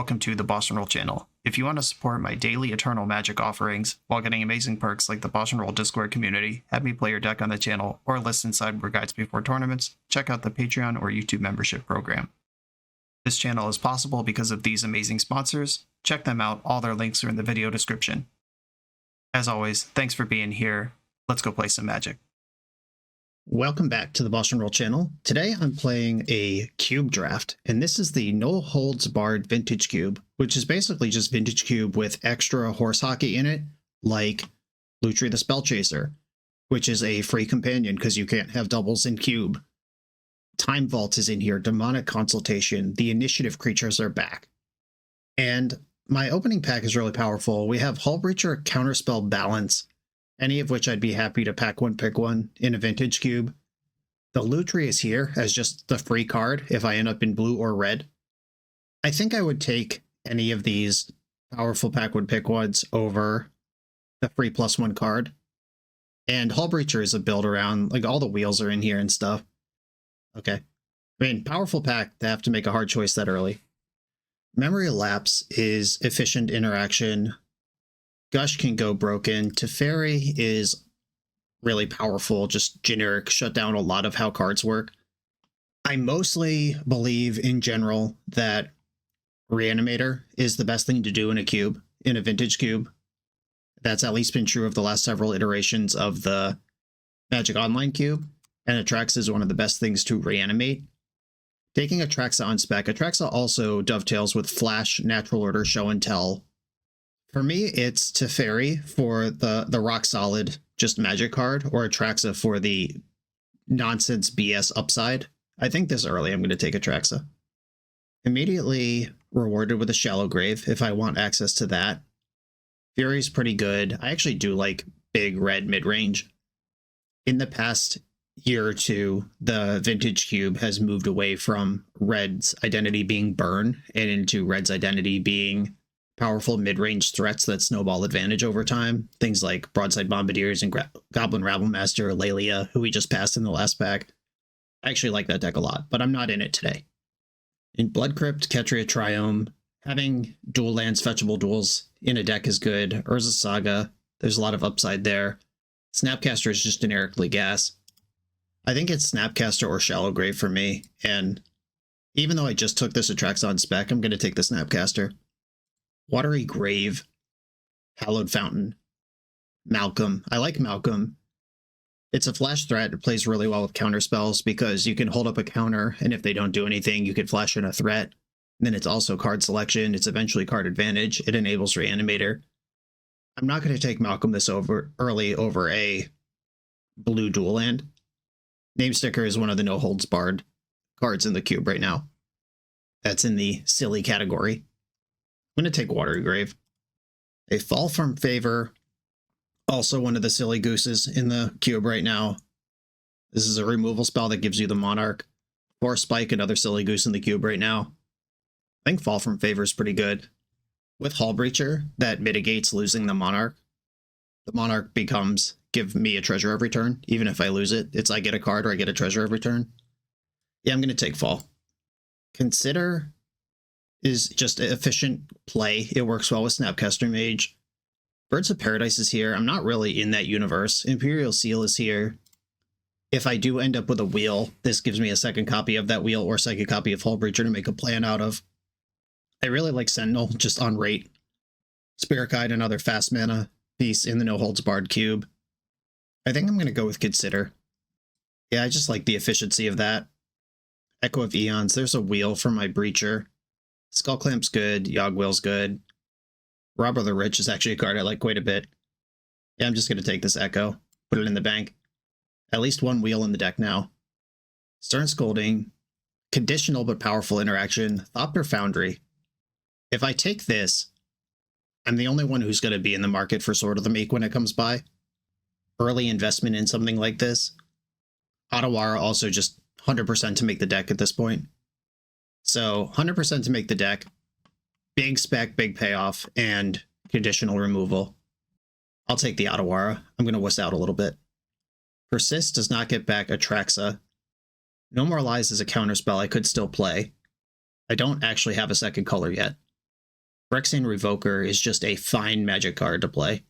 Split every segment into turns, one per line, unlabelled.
welcome to the BoshNRoll channel. If you want to support my daily Eternal Magic offerings while getting amazing perks like the BoshNRoll Discord community, have me play your deck on the channel, or listen sideboard guides before tournaments, check out the Patreon or YouTube membership program. This channel is possible because of these amazing sponsors. Check them out, all their links are in the video description. As always, thanks for being here. Let's go play some Magic.
Welcome back to the BoshNRoll channel. Today I'm playing a cube draft, and this is the No Holds Barred Vintage Cube, which is basically just Vintage Cube with extra horse hockey in it, like Lutri the Spellchaser, which is a free companion because you can't have doubles in cube. Time Vault is in here, Demonic Consultation, the initiative creatures are back. And my opening pack is really powerful. We have Hullbreacher, Counterspell, Balance, any of which I'd be happy to pack one, pick one in a Vintage Cube. The Lutri is here as just the free card if I end up in blue or red. I think I would take any of these powerful pack one, pick ones over the free +1 card. And Hullbreacher is a build around, like all the wheels are in here and stuff. Okay. I mean, powerful pack to have to make a hard choice that early. Memory Lapse is efficient interaction. Gush can go broken. Teferi is really powerful, just generic, shut down a lot of how cards work. I mostly believe in general that Reanimator is the best thing to do in a cube, in a Vintage Cube. That's at least been true of the last several iterations of the Magic Online Cube, and Atraxa is one of the best things to reanimate. Taking Atraxa on spec, Atraxa also dovetails with Flash, Natural Order, Show and Tell. For me, it's Teferi for the rock solid, just magic card, or Atraxa for the nonsense BS upside. I think this early I'm going to take Atraxa. Immediately rewarded with a Shallow Grave if I want access to that. Fury's pretty good. I actually do like big red mid-range. In the past year or two, the Vintage Cube has moved away from red's identity being burn and into red's identity being powerful mid-range threats that snowball advantage over time. Things like Broadside Bombardiers and Goblin Rabblemaster, Lelia, who we just passed in the last pack. I actually like that deck a lot, but I'm not in it today. In Blood Crypt, Ketria Triome, having dual lands fetchable duels in a deck is good. Urza Saga, there's a lot of upside there. Snapcaster is just generically gas. I think it's Snapcaster or Shallow Grave for me, and even though I just took this Atraxa on spec, I'm going to take the Snapcaster. Watery Grave, Hallowed Fountain, Malcolm. I like Malcolm. It's a flash threat. It plays really well with counter spells because you can hold up a counter, and if they don't do anything, you can flash in a threat. And then it's also card selection. It's eventually card advantage. It enables Reanimator. I'm not going to take Malcolm this early over a blue dual land. Namesticker is one of the no holds barred cards in the cube right now. That's in the silly category. I'm going to take Watery Grave. A Fall from Favor, also one of the silly gooses in the cube right now. This is a removal spell that gives you the Monarch. Force Spike, another silly goose in the cube right now. I think Fall from Favor is pretty good. With Hullbreacher, that mitigates losing the Monarch. The Monarch becomes, give me a treasure every turn, even if I lose it. It's I get a card or I get a treasure every turn. Yeah, I'm going to take Fall. Consider is just an efficient play. It works well with Snapcaster Mage. Birds of Paradise is here. I'm not really in that universe. Imperial Seal is here. If I do end up with a wheel, this gives me a second copy of that wheel or second copy of Hullbreacher to make a plan out of. I really like Sentinel, just on rate. Spirit Guide, another fast mana piece in the No Holds Barred cube. I think I'm going to go with Consider. Yeah, I just like the efficiency of that. Echo of Eons, there's a wheel for my Breacher. Skullclamp's good, Yogg-Will's good. Robber the Rich is actually a card I like quite a bit. Yeah, I'm just going to take this Echo, put it in the bank. At least one wheel in the deck now. Stern Scolding, conditional but powerful interaction, Thopter Foundry. If I take this, I'm the only one who's going to be in the market for Sword of the Meek when it comes by. Early investment in something like this. Otawara also just 100% to make the deck at this point. So 100% to make the deck, big spec, big payoff, and conditional removal. I'll take the Otawara. I'm going to wuss out a little bit. Persist does not get back Atraxa. No More Lies is a counterspell I could still play. I don't actually have a second color yet. Phyrexian Revoker is just a fine magic card to play.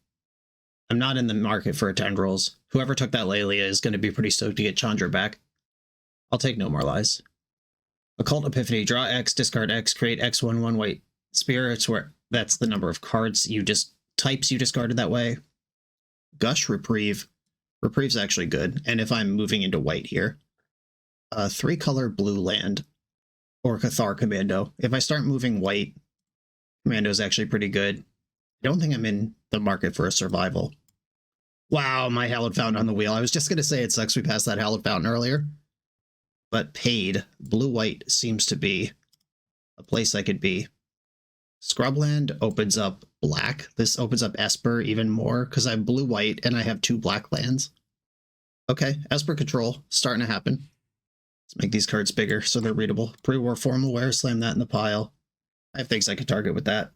I'm not in the market for a Tendrils. Whoever took that Lelia is going to be pretty stoked to get Chandra back. I'll take No More Lies. Occult Epiphany. Draw X, discard X, create X1/1 white spirits, where that's the number of cards types you discarded that way. Gush Reprieve. Reprieve's actually good, and if I'm moving into white here, 3-color blue land, or Cathar Commando. If I start moving white, Commando's actually pretty good. I don't think I'm in the market for a survival. Wow, my Hallowed Fountain on the wheel. I was just going to say it sucks we passed that Hallowed Fountain earlier. But paid, blue-white seems to be a place I could be. Scrubland opens up black. This opens up Esper even more, because I have blue-white and I have 2 black lands. Okay, Esper control, starting to happen. Let's make these cards bigger so they're readable. Pre-war Formalware, slam that in the pile. I have things I could target with that.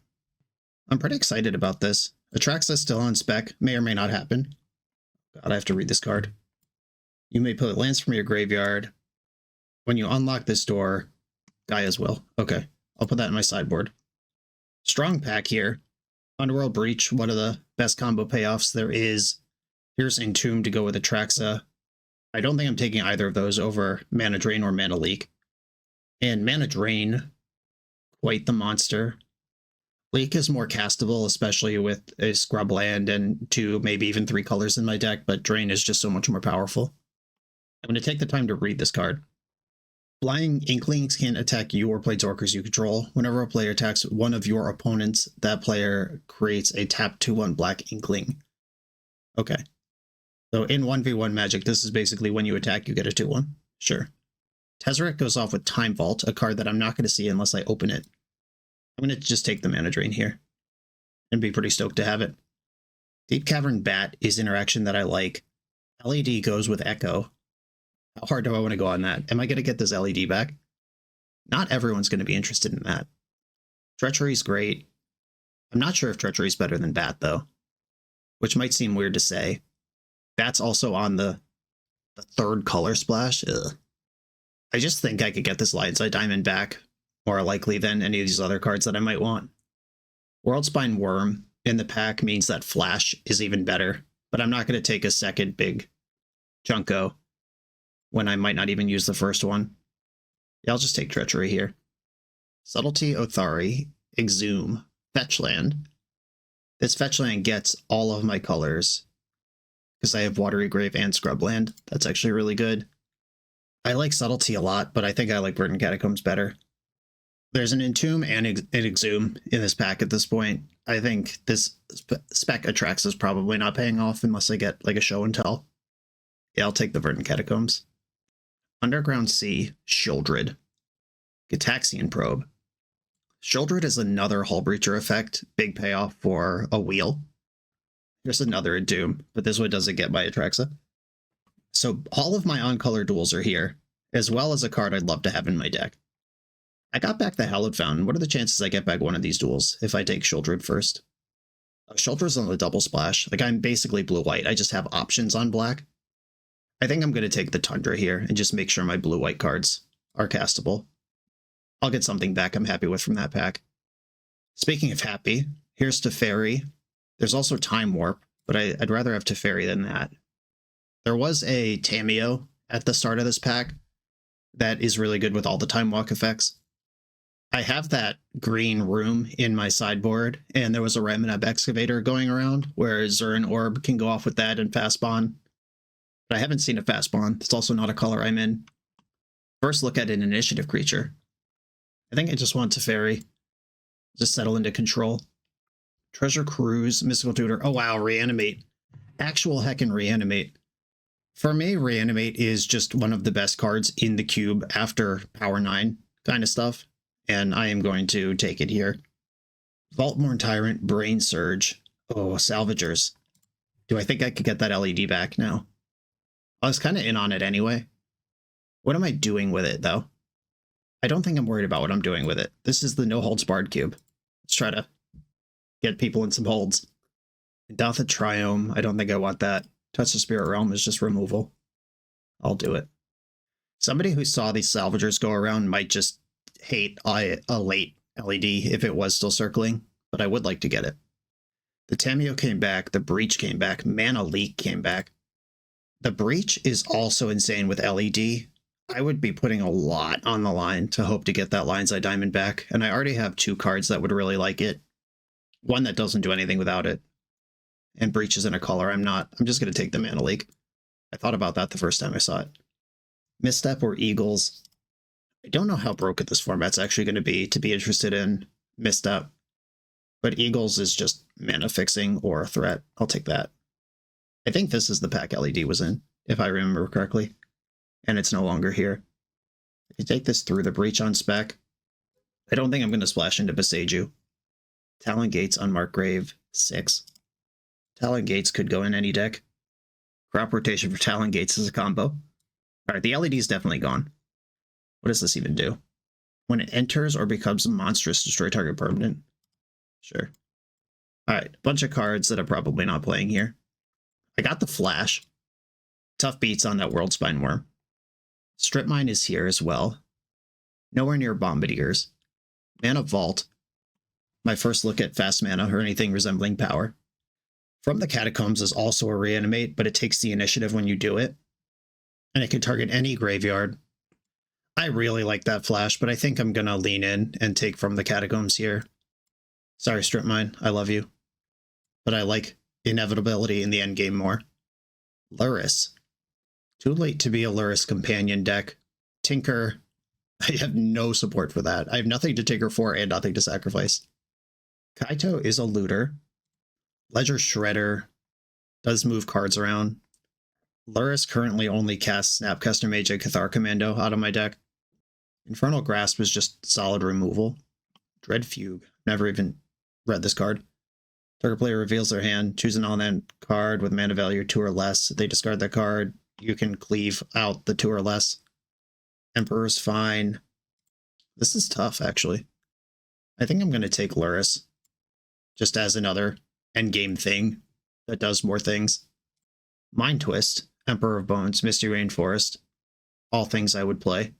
I'm pretty excited about this. Atraxa still on spec, may or may not happen. God, I have to read this card. You may put lands from your graveyard. When you unlock this door, Gaia's Will. Okay, I'll put that in my sideboard. Strong pack here. Underworld Breach, one of the best combo payoffs there is. Here's Entomb to go with Atraxa. I don't think I'm taking either of those over Mana Drain or Mana Leak. And Mana Drain, quite the monster. Leak is more castable, especially with a Scrubland and 2, maybe even 3 colors in my deck, but Drain is just so much more powerful. I'm going to take the time to read this card. Flying Inklings can attack you or Planeswalkers you control. Whenever a player attacks one of your opponents, that player creates a tap 2/1 black Inkling. Okay. So in 1v1 Magic, this is basically when you attack, you get a 2/1. Sure. Tezzeret goes off with Time Vault, a card that I'm not going to see unless I open it. I'm going to just take the Mana Drain here and be pretty stoked to have it. Deep Cavern Bat is interaction that I like. LED goes with Echo. How hard do I want to go on that? Am I going to get this LED back? Not everyone's going to be interested in that. Treachery's great. I'm not sure if Treachery's better than Bat, though, which might seem weird to say. Bat's also on the 3rd color splash. Ugh. I just think I could get this Lionside Diamond back more likely than any of these other cards that I might want. Worldspine Worm in the pack means that Flash is even better, but I'm not going to take a second big Junko when I might not even use the first one. Yeah, I'll just take Treachery here. Subtlety, Othari, Exhume, Fetchland. This Fetchland gets all of my colors because I have Watery Grave and Scrubland. That's actually really good. I like Subtlety a lot, but I think I like Verdant Catacombs better. There's an Entomb and an Exhume in this pack at this point. I think this spec Atraxa is probably not paying off unless I get like a show and tell. Yeah, I'll take the Verdant Catacombs. Underground Sea, Shieldred. Gitaxian Probe. Shieldred is another Hull Breacher effect, big payoff for a wheel. Here's another Entomb, but this one doesn't get my Atraxa. So all of my on-color duels are here, as well as a card I'd love to have in my deck. I got back the Hallowed Fountain. What are the chances I get back one of these duels if I take Shieldred first? Shieldred's on the double splash. Like, I'm basically blue-white. I just have options on black. I think I'm going to take the Tundra here and just make sure my blue-white cards are castable. I'll get something back I'm happy with from that pack. Speaking of happy, here's Teferi. There's also Time Warp, but I'd rather have Teferi than that. There was a Tameo at the start of this pack that is really good with all the Time Walk effects. I have that green room in my sideboard, and there was a Ramanab Excavator going around where Zurin Orb can go off with that and fast bond. But I haven't seen a fast bond. It's also not a color I'm in. First look at an initiative creature. I think I just want Teferi. Just settle into control. Treasure Cruise, Mystical Tutor. Oh wow, Reanimate. Actual heckin' Reanimate. For me, Reanimate is just one of the best cards in the cube after Power 9 kind of stuff. And I am going to take it here. Vaultmorn Tyrant, Brain Surge. Oh, Salvagers. Do I think I could get that LED back now? I was kind of in on it anyway. What am I doing with it, though? I don't think I'm worried about what I'm doing with it. This is the No Holds Barred cube. Let's try to get people in some holds. Endotha Triome. I don't think I want that. Touch the Spirit Realm is just removal. I'll do it. Somebody who saw these Salvagers go around might just hate a late LED if it was still circling. but I would like to get it. The Tamiyo came back, the Breach came back, Mana Leak came back. The Breach is also insane with LED. I would be putting a lot on the line to hope to get that Lion's Eye Diamond back, and I already have 2 cards that would really like it. One that doesn't do anything without it. And Breach is in a color I'm just going to take the Mana Leak. I thought about that the first time I saw it. Misstep or Eagles. I don't know how broken this format's actually going to be interested in Misstep. But Eagles is just mana fixing or a threat. I'll take that. I think this is the pack LED was in, if I remember correctly. And it's no longer here. I can take this through the Breach on spec. I don't think I'm going to splash into Beseiju. Talon Gates, Unmarked Grave, 6. Talon Gates could go in any deck. Crop rotation for Talon Gates is a combo. Alright, the LED is definitely gone. What does this even do? When it enters or becomes monstrous, destroy target permanent. Sure. Alright, a bunch of cards that I'm probably not playing here. I got the Flash. Tough beats on that World Spine Worm. Strip Mine is here as well. Nowhere near Bombardiers. Mana Vault. My first look at fast mana or anything resembling power. From the Catacombs is also a reanimate, but it takes the initiative when you do it. And it can target any graveyard. I really like that Flash, but I think I'm going to lean in and take from the Catacombs here. Sorry, Strip Mine, I love you. But I like inevitability in the endgame more. Luris. Too late to be a Luris companion deck. Tinker. I have no support for that. I have nothing to tinker for and nothing to sacrifice. Kaito is a looter. Ledger Shredder does move cards around. Luris currently only casts Snapcaster Mage and Cathar Commando out of my deck. Infernal Grasp is just solid removal. Dread Fugue. Never even read this card. Target player reveals their hand, choose an on-end card with mana value 2 or less. They discard that card. You can cleave out the 2 or less. Emperor's fine. This is tough, actually. I think I'm going to take Luris. Just as another endgame thing that does more things. Mind Twist, Emperor of Bones, Misty Rainforest. All things I would play.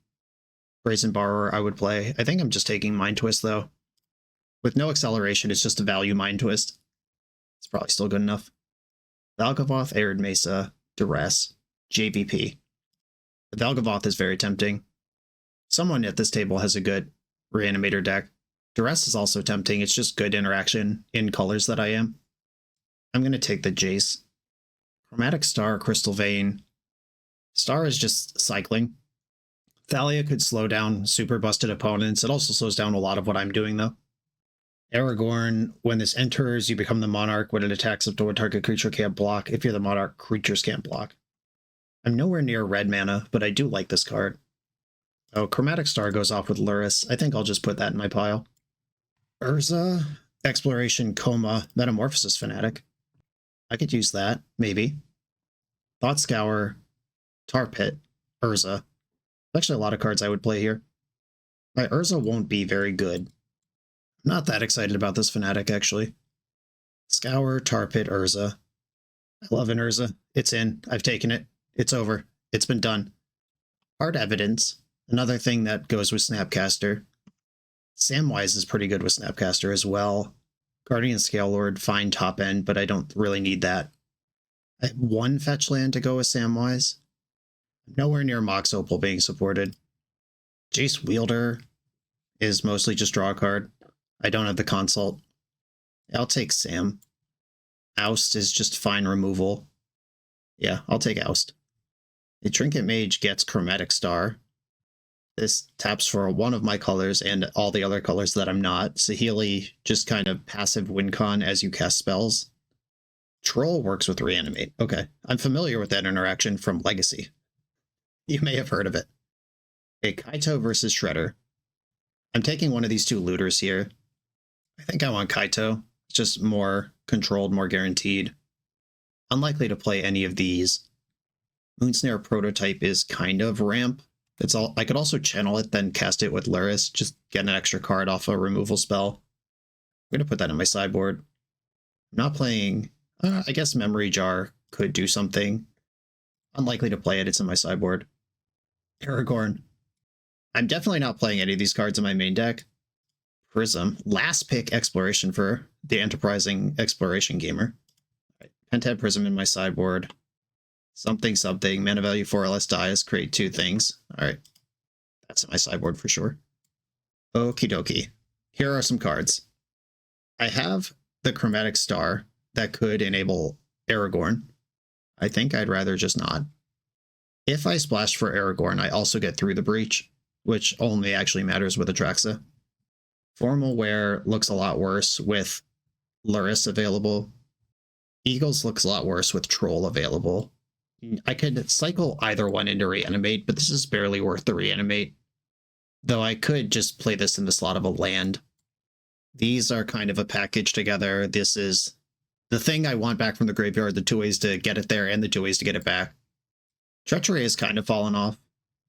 Brazen Borrower I would play. I think I'm just taking Mind Twist, though. With no acceleration, it's just a value Mind Twist. It's probably still good enough. Valgavoth, Arid Mesa, Duress, JVP. The Valgavoth is very tempting. Someone at this table has a good Reanimator deck. Duress is also tempting. It's just good interaction in colors that I am. I'm going to take the Jace. Chromatic Star, Crystal Vein. Star is just cycling. Thalia could slow down super busted opponents. It also slows down a lot of what I'm doing, though. Aragorn, when this enters, you become the Monarch. When it attacks up to a target creature can't block. If you're the Monarch, creatures can't block. I'm nowhere near red mana, but I do like this card. Oh, Chromatic Star goes off with Luris. I think I'll just put that in my pile. Urza, Exploration, Coma, Metamorphosis Fanatic. I could use that, maybe. Thought Scour, Tar Pit, Urza. Actually, a lot of cards I would play here. My Urza won't be very good. I'm not that excited about this Fanatic, actually. Scour, Tar Pit, Urza. I love an Urza. It's in. I've taken it. It's over. It's been done. Hard Evidence. Another thing that goes with Snapcaster. Samwise is pretty good with Snapcaster as well. Guardian Scalelord, fine top end, but I don't really need that. I have 1 fetch land to go with Samwise. Nowhere near Mox Opal being supported. Jace Wielder is mostly just draw a card. I don't have the Consult. I'll take Sam. Oust is just fine removal. Yeah, I'll take Oust. A Trinket Mage gets Chromatic Star. This taps for one of my colors and all the other colors that I'm not. Saheeli, just kind of passive win con as you cast spells. Troll works with Reanimate. Okay, I'm familiar with that interaction from Legacy. You may have heard of it. Okay, Kaito versus Shredder. I'm taking one of these 2 looters here. I think I want Kaito. It's just more controlled, more guaranteed. Unlikely to play any of these. Moonsnare Prototype is kind of ramp. It's all. I could also channel it, then cast it with Luris, just get an extra card off a removal spell. I'm going to put that in my sideboard. I'm not playing. I guess Memory Jar could do something. Unlikely to play it, it's in my sideboard. Aragorn. I'm definitely not playing any of these cards in my main deck. Prism. Last pick Exploration for the enterprising exploration gamer. All right. Pentad Prism in my sideboard. Something, something. Mana value 4 or less dies. Create 2 things. All right. That's in my sideboard for sure. Okie dokie. Here are some cards. I have the Chromatic Star that could enable Aragorn. I think I'd rather just not. If I splash for Aragorn, I also get Through the Breach, which only actually matters with Atraxa. Formal Wear looks a lot worse with Luris available. Eagles looks a lot worse with Troll available. I could cycle either one into Reanimate, but this is barely worth the Reanimate. Though I could just play this in the slot of a land. These are kind of a package together. This is the thing I want back from the graveyard, the 2 ways to get it there and the 2 ways to get it back. Treachery has kind of fallen off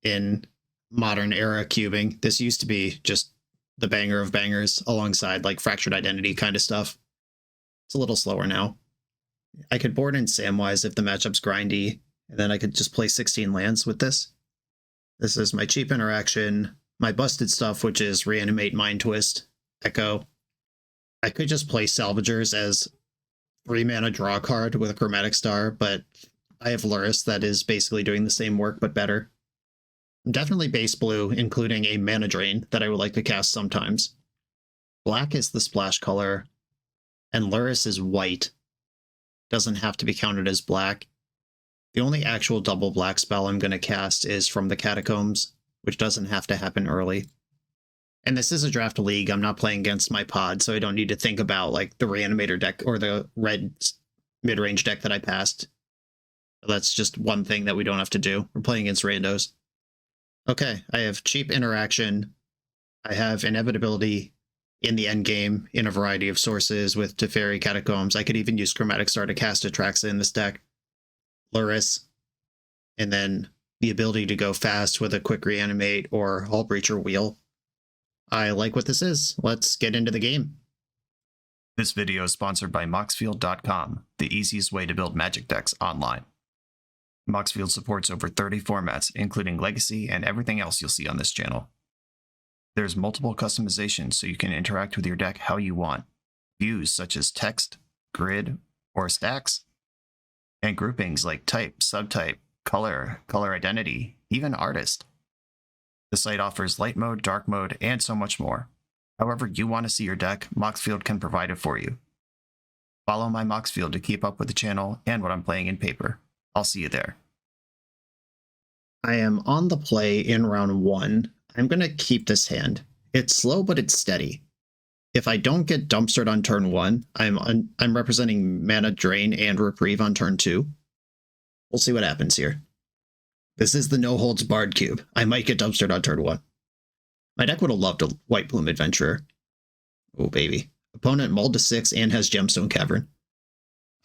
in modern era cubing. This used to be just the banger of bangers alongside like Fractured Identity kind of stuff. It's a little slower now. I could board in Samwise if the matchup's grindy, and then I could just play 16 lands with this. This is my cheap interaction, my busted stuff, which is Reanimate, Mind Twist, Echo. I could just play Salvagers as 3 mana draw card with a Chromatic Star, but I have Luris that is basically doing the same work but better. I'm definitely base blue, including a mana drain that I would like to cast sometimes. Black is the splash color, and Luris is white. Doesn't have to be counted as black. The only actual double black spell I'm going to cast is from the Catacombs, which doesn't have to happen early. And this is a draft league. I'm not playing against my pod, so I don't need to think about like the Reanimator deck or the red mid-range deck that I passed. That's just one thing that we don't have to do. We're playing against randos. Okay, I have cheap interaction. I have inevitability in the end game in a variety of sources with Teferi, Catacombs. I could even use Chromatic Star to cast Atraxa in this deck. Luris. And then the ability to go fast with a quick Reanimate or Hull Breacher Wheel. I like what this is. Let's get into the game.
This video is sponsored by Moxfield.com, the easiest way to build Magic decks online. Moxfield supports over 30 formats, including Legacy and everything else you'll see on this channel. There's multiple customizations so you can interact with your deck how you want. Views such as text, grid, or stacks. And groupings like type, subtype, color, color identity, even artist. The site offers light mode, dark mode, and so much more. However you want to see your deck, Moxfield can provide it for you. Follow my Moxfield to keep up with the channel and what I'm playing in paper. I'll see you there.
I am on the play in round 1. I'm going to keep this hand. It's slow, but it's steady. If I don't get dumpstered on turn 1, I'm representing mana drain and reprieve on turn 2. We'll see what happens here. This is the no holds barred cube. I might get dumpstered on turn 1. My deck would have loved a White Plume Adventurer. Oh, baby. Opponent mulled to 6 and has Gemstone Cavern.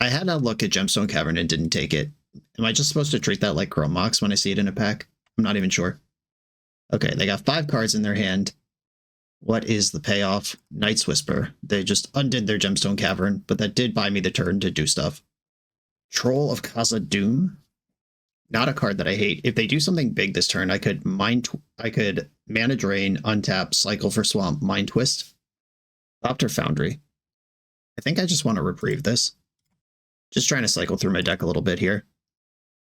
I had a look at Gemstone Cavern and didn't take it. Am I just supposed to treat that like Chrome Mox when I see it in a pack? I'm not even sure. Okay, they got 5 cards in their hand. What is the payoff? Night's Whisper. They just undid their Gemstone Cavern, but that did buy me the turn to do stuff. Troll of Khazad-dûm. Not a card that I hate. If they do something big this turn, I could mana drain, untap, cycle for swamp, Mind Twist. Thopter Foundry. I think I just want to reprieve this. Just trying to cycle through my deck a little bit here.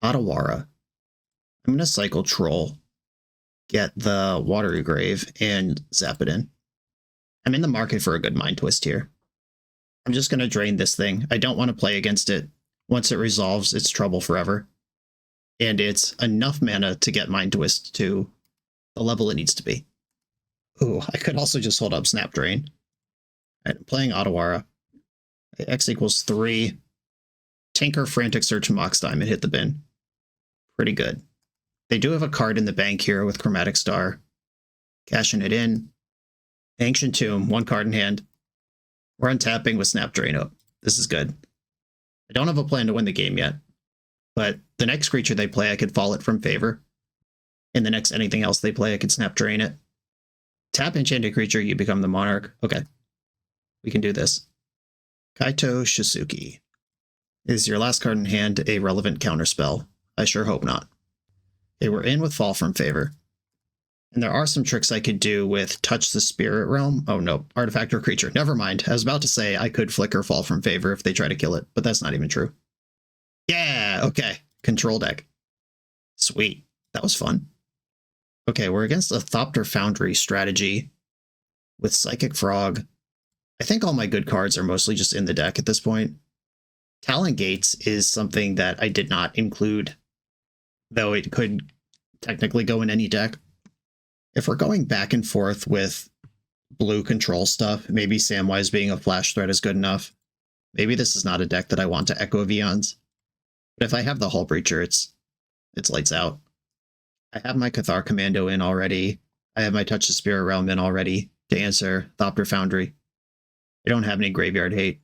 Otawara. I'm going to cycle Troll, get the Watery Grave, and zap it in. I'm in the market for a good Mind Twist here. I'm just going to drain this thing. I don't want to play against it. Once it resolves, it's trouble forever. And it's enough mana to get Mind Twist to the level it needs to be. Ooh, I could also just hold up Snap Drain. I'm playing Otawara. X equals 3. Tinker, Frantic Search, Mox Diamond hit the bin. Pretty good. They do have a card in the bank here with Chromatic Star. Cashing it in. Ancient Tomb, 1 card in hand. We're untapping with Snap Drain up. This is good. I don't have a plan to win the game yet, but the next creature they play, I could fall it from favor. And the next anything else they play, I could Snap Drain it. Tap enchanted creature, you become the monarch. Okay. We can do this. Kaito Shisuke. Is your last card in hand a relevant counterspell? I sure hope not. Okay, we're in with fall from favor. And there are some tricks I could do with Touch the Spirit Realm. Oh no, artifact or creature. Never mind. I was about to say I could Flicker Fall from Favor if they try to kill it, but that's not even true. Yeah, okay. Control deck. Sweet. That was fun. Okay, we're against a Thopter Foundry strategy with Psychic Frog. I think all my good cards are mostly just in the deck at this point. Talon Gates is something that I did not include, though it could technically go in any deck. If we're going back and forth with blue control stuff, maybe Samwise being a flash threat is good enough. Maybe this is not a deck that I want to echo Vions. But if I have the Hull Breacher, it's lights out. I have my Cathar Commando in already. I have my Touch the Spirit Realm in already to answer Thopter Foundry. I don't have any graveyard hate.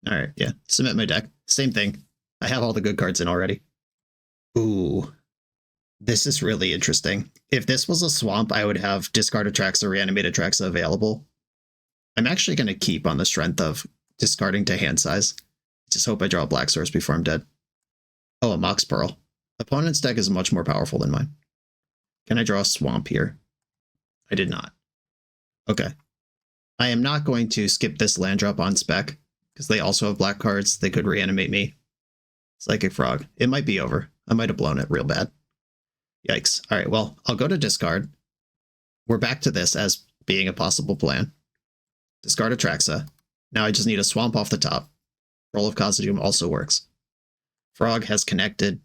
Alright, yeah. Submit my deck. Same thing. I have all the good cards in already. Ooh. This is really interesting. If this was a swamp, I would have discard Atraxa, reanimate Atraxa available. I'm actually going to keep on the strength of discarding to hand size. Just hope I draw a Black Source before I'm dead. Oh, a Mox Pearl. Opponent's deck is much more powerful than mine. Can I draw a swamp here? I did not. Okay. I am not going to skip this land drop on spec, because they also have black cards. They could reanimate me. Psychic Frog. It might be over. I might have blown it real bad. Yikes. All right, well, I'll go to discard. We're back to this as being a possible plan. Discard Atraxa. Now I just need a swamp off the top. Roll of Khazad-dûm also works. Frog has connected.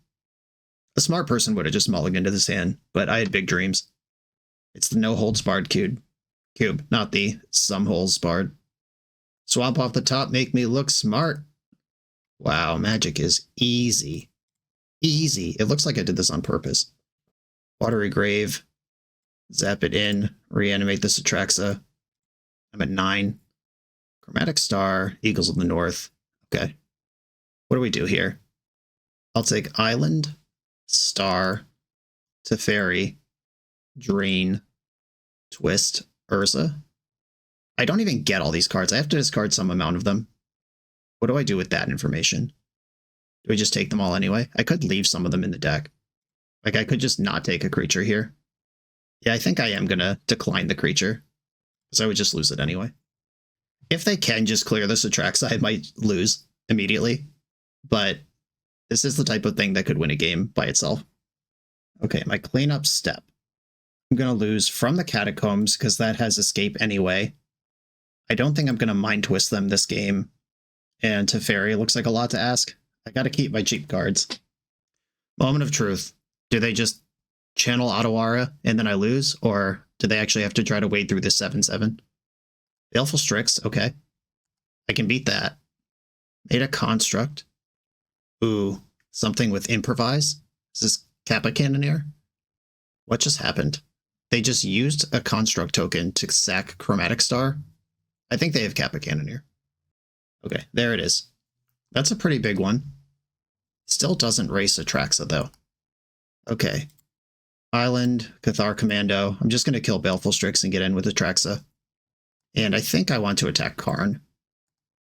A smart person would have just mulliganed to this hand, but I had big dreams. It's the no holds barred cube, not the some holes barred. Swamp off the top, make me look smart. Wow, Magic is easy. Easy. It looks like I did this on purpose. Watery Grave. Zap it in. Reanimate this Atraxa. I'm at 9. Chromatic Star. Eagles of the North. Okay. What do we do here? I'll take Island, Star, Teferi, Drain, Twist, Urza. I don't even get all these cards. I have to discard some amount of them. What do I do with that information? Do we just take them all anyway? I could leave some of them in the deck. Like, I could just not take a creature here. Yeah, I think I am going to decline the creature, because I would just lose it anyway. If they can just clear this Atraxa, I might lose immediately. But this is the type of thing that could win a game by itself. Okay, my cleanup step. I'm going to lose from the Catacombs, because that has escape anyway. I don't think I'm going to Mind Twist them this game. And Teferi looks like a lot to ask. I got to keep my cheap cards. Moment of truth. Do they just channel Otawara and then I lose? Or do they actually have to try to wade through this 7/7? Baleful Strix, okay. I can beat that. Made a Construct. Ooh, something with Improvise? Is this Kappa Cannoneer? What just happened? They just used a Construct token to sack Chromatic Star? I think they have Kappa Cannoneer. Okay, there it is. That's a pretty big one. Still doesn't race Atraxa, though. Okay. Island, Cathar Commando. I'm just going to kill Baleful Strix and get in with Atraxa. And I think I want to attack Karn.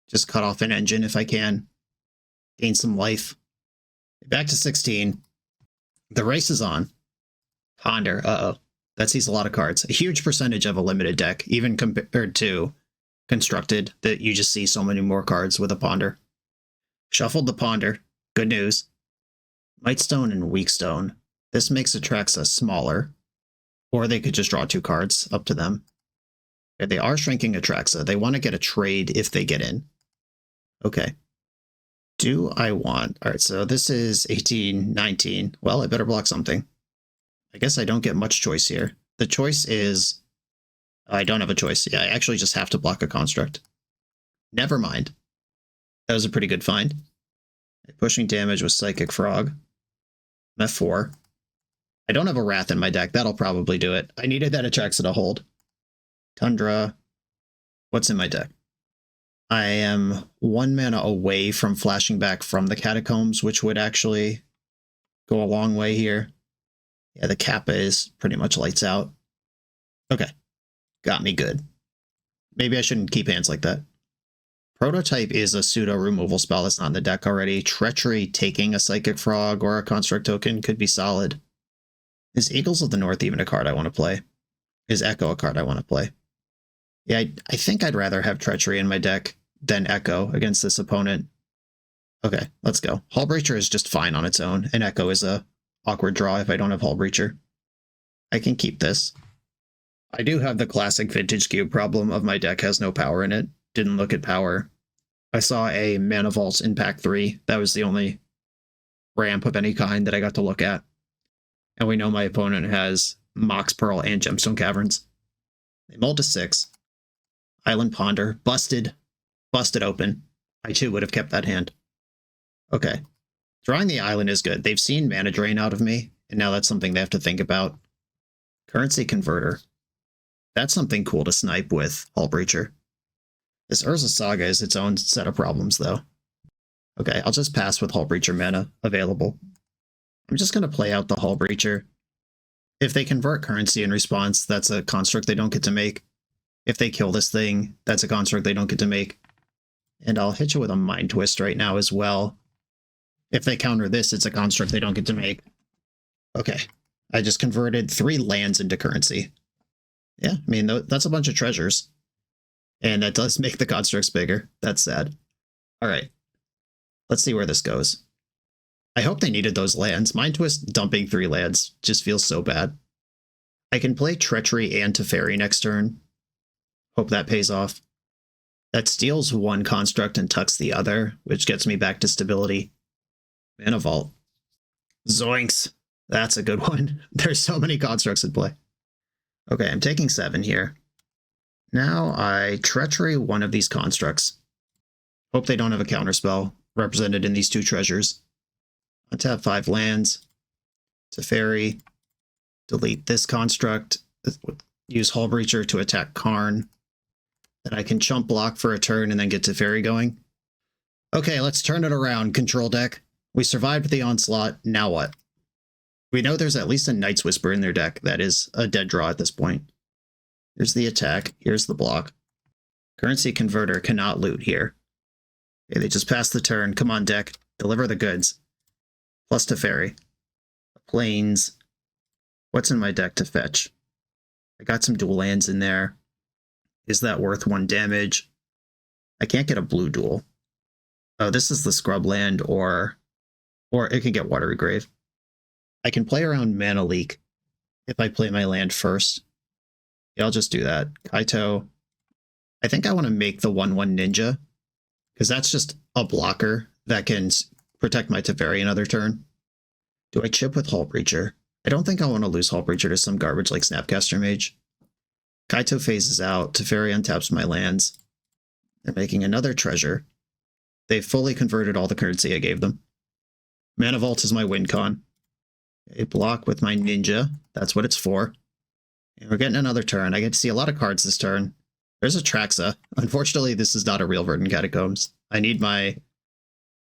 Just cut off an engine if I can. Gain some life. Back to 16. The race is on. Ponder. Uh-oh. That sees a lot of cards. A huge percentage of a limited deck, even compared to Constructed, that you just see so many more cards with a Ponder. Shuffled the Ponder. Good news. Mightstone and Weakstone. This makes Atraxa smaller. Or they could just draw 2 cards, up to them. They are shrinking Atraxa. They want to get a trade if they get in. Okay. Do I want... Alright, so this is 18, 19. Well, I better block something. I guess I don't get much choice here. The choice is... I don't have a choice. Yeah, I actually just have to block a Construct. Never mind. That was a pretty good find. Pushing damage with Psychic Frog. I'm at 4. I don't have a Wrath in my deck. That'll probably do it. I needed that Atraxa to hold. Tundra. What's in my deck? I am 1 mana away from flashing back from the Catacombs, which would actually go a long way here. Yeah, the Kappa is pretty much lights out. Okay. Got me good. Maybe I shouldn't keep hands like that. Prototype is a pseudo removal spell that's not in the deck already. Treachery taking a Psychic Frog or a Construct token could be solid. Is Eagles of the North even a card I want to play? Is Echo a card I want to play? Yeah, I think I'd rather have Treachery in my deck than Echo against this opponent. Okay, let's go. Hull Breacher is just fine on its own, and Echo is a awkward draw if I don't have Hull Breacher. I can keep this. I do have the classic Vintage Cube problem of my deck has no power in it. Didn't look at power. I saw a Mana Vault in Pack 3. That was the only ramp of any kind that I got to look at. And we know my opponent has Mox Pearl and Gemstone Caverns. They mulled to 6. Island Ponder. Busted. Busted open. I too would have kept that hand. Okay. Drawing the island is good. They've seen mana drain out of me, and now that's something they have to think about. Currency Converter. That's something cool to snipe with Hull Breacher. This Urza Saga is its own set of problems, though. Okay, I'll just pass with Hull Breacher mana available. I'm just going to play out the Hull Breacher. If they convert currency in response, that's a construct they don't get to make. If they kill this thing, that's a construct they don't get to make. And I'll hit you with a Mind Twist right now as well. If they counter this, it's a construct they don't get to make. Okay, I just converted 3 lands into currency. Yeah, I mean, that's a bunch of treasures. And that does make the constructs bigger. That's sad. All right, let's see where this goes. I hope they needed those lands. Mind Twist dumping 3 lands just feels so bad. I can play Treachery and Teferi next turn. Hope that pays off. That steals 1 construct and tucks the other, which gets me back to stability. Mana Vault. Zoinks. That's a good one. There's so many constructs in play. Okay, I'm taking 7 here. Now I Treachery one of these constructs. Hope they don't have a counterspell represented in these 2 treasures. Untap 5 lands. Teferi. Delete this construct. Use Hull Breacher to attack Karn. Then I can chump block for a turn and then get Teferi going. Okay, let's turn it around, control deck. We survived the onslaught, now what? We know there's at least a Night's Whisper in their deck. That is a dead draw at this point. Here's the attack, here's the block. Currency Converter cannot loot here. Okay, they just passed the turn. Come on, deck. Deliver the goods. Plus Teferi. Plains. What's in my deck to fetch? I got some dual lands in there. Is that worth 1 damage? I can't get a blue dual. Oh, this is the scrub land, or it can get Watery Grave. I can play around Mana Leak if I play my land first. Yeah, I'll just do that. Kaito. I think I want to make the 1/1 Ninja, because that's just a blocker that can protect my Teferi another turn. Do I chip with Hull Breacher? I don't think I want to lose Hull Breacher to some garbage like Snapcaster Mage. Kaito phases out. Teferi untaps my lands. They're making another treasure. They've fully converted all the currency I gave them. Mana Vault is my win con. A block with my Ninja. That's what it's for. And we're getting another turn. I get to see a lot of cards this turn. There's a Traxa. Unfortunately, this is not a real Verdant Catacombs. I need my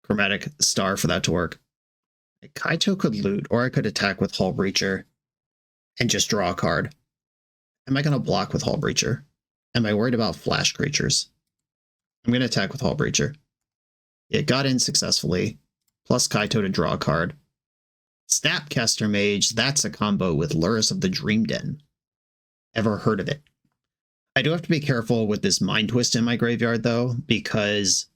Chromatic Star for that to work. Kaito could loot, or I could attack with Hull Breacher and just draw a card. Am I going to block with Hull Breacher? Am I worried about flash creatures? I'm going to attack with Hull Breacher. It got in successfully, plus Kaito to draw a card. Snapcaster Mage, that's a combo with Luris of the Dream Den. Ever heard of it? I do have to be careful with this Mind Twist in my graveyard, though, because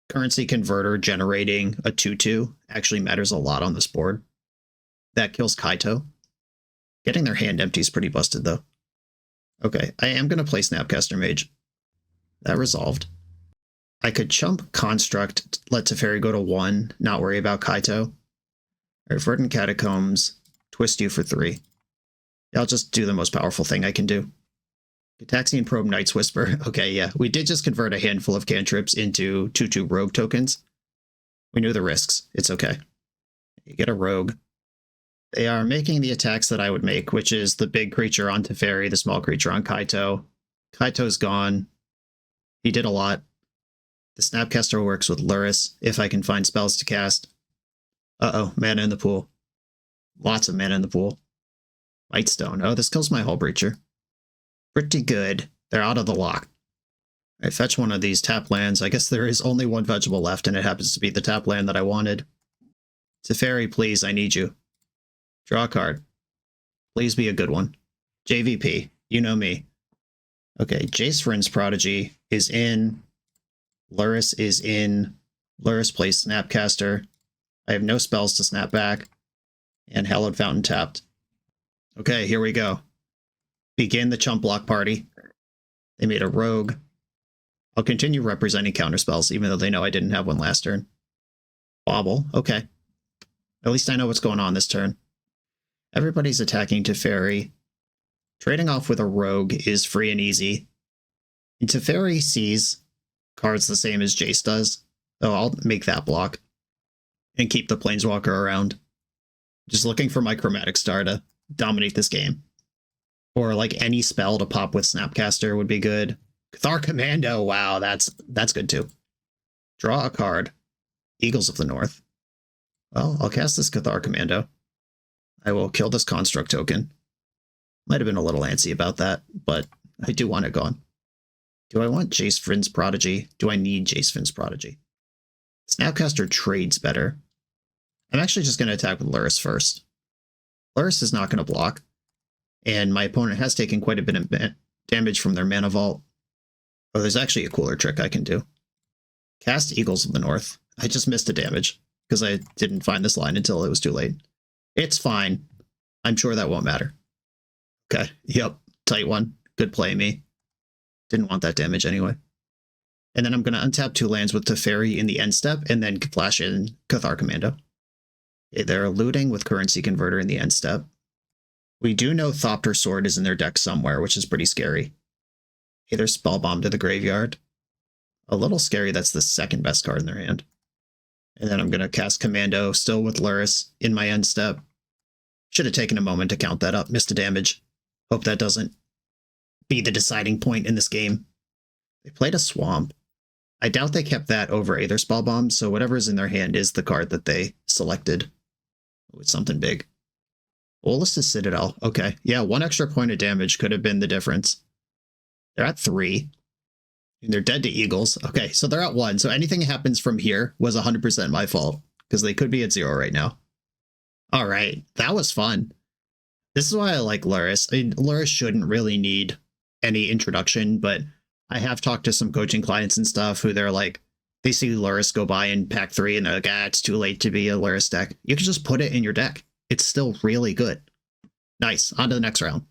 Currency Converter generating a 2/2 actually matters a lot on this board. That kills Kaito. Getting their hand empty is pretty busted, though. Okay, I am going to play Snapcaster Mage. That resolved. I could chump Construct, let Teferi go to 1, not worry about Kaito. Alright, Verdant Catacombs, twist you for 3. I'll just do the most powerful thing I can do. Gitaxian Probe, Night's Whisper. Okay, yeah, we did just convert a handful of cantrips into 2/2 rogue tokens. We knew the risks. It's okay. You get a rogue. They are making the attacks that I would make, which is the big creature on Teferi, the small creature on Kaito. Kaito's gone. He did a lot. The Snapcaster works with Luris, if I can find spells to cast. Uh-oh, mana in the pool. Lots of mana in the pool. Mightstone. Oh, this kills my Hull Breacher. Pretty good. They're out of the lock. I fetch one of these tap lands. I guess there is only one fetchable left, and it happens to be the tap land that I wanted. Teferi, please, I need you. Draw a card. Please be a good one. JVP, you know me. Okay, Jace Friend's Prodigy is in. Luris is in. Luris plays Snapcaster. I have no spells to snap back. And Hallowed Fountain tapped. Okay, here we go. Begin the chump block party. They made a rogue. I'll continue representing counterspells, even though they know I didn't have one last turn. Bobble, okay. At least I know what's going on this turn. Everybody's attacking Teferi. Trading off with a rogue is free and easy. And Teferi sees cards the same as Jace does, so I'll make that block. And keep the Planeswalker around. Just looking for my Chromatic Star to dominate this game. Or like any spell to pop with Snapcaster would be good. Cathar Commando, wow, that's good too. Draw a card. Eagles of the North. Well, I'll cast this Cathar Commando. I will kill this Construct token. Might have been a little antsy about that, but I do want it gone. Do I want Jace Friend's Prodigy? Do I need Jace Friend's Prodigy? Snapcaster trades better. I'm actually just going to attack with Luris first. Luris is not going to block, and my opponent has taken quite a bit of damage from their Mana Vault. Oh, there's actually a cooler trick I can do. Cast Eagles of the North. I just missed a damage, because I didn't find this line until it was too late. It's fine. I'm sure that won't matter. Okay, yep, tight one. Good play, me. Didn't want that damage anyway. And then I'm going to untap 2 lands with Teferi in the end step, and then flash in Cathar Commando. Okay, they're looting with Currency Converter in the end step. We do know Thopter Sword is in their deck somewhere, which is pretty scary. Okay, there's Spellbomb to the graveyard. A little scary that's the second best card in their hand. And then I'm going to cast Commando, still with Luris, in my end step. Should have taken a moment to count that up. Missed a damage. Hope that doesn't be the deciding point in this game. They played a Swamp. I doubt they kept that over Aether Spellbomb, so whatever's in their hand is the card that they selected. Oh, it's something big. Olis's Citadel. Okay, yeah, 1 extra point of damage could have been the difference. They're at 3. And they're dead to Eagles. Okay, so they're at 1. So anything that happens from here was 100% my fault, because they could be at 0 right now. All right, that was fun. This is why I like Luris. I mean, Luris shouldn't really need any introduction, but I have talked to some coaching clients and stuff who they're like, they see Luris go by in pack 3 and they're like, it's too late to be a Luris deck. You can just put it in your deck. It's still really good. Nice. On to the next round.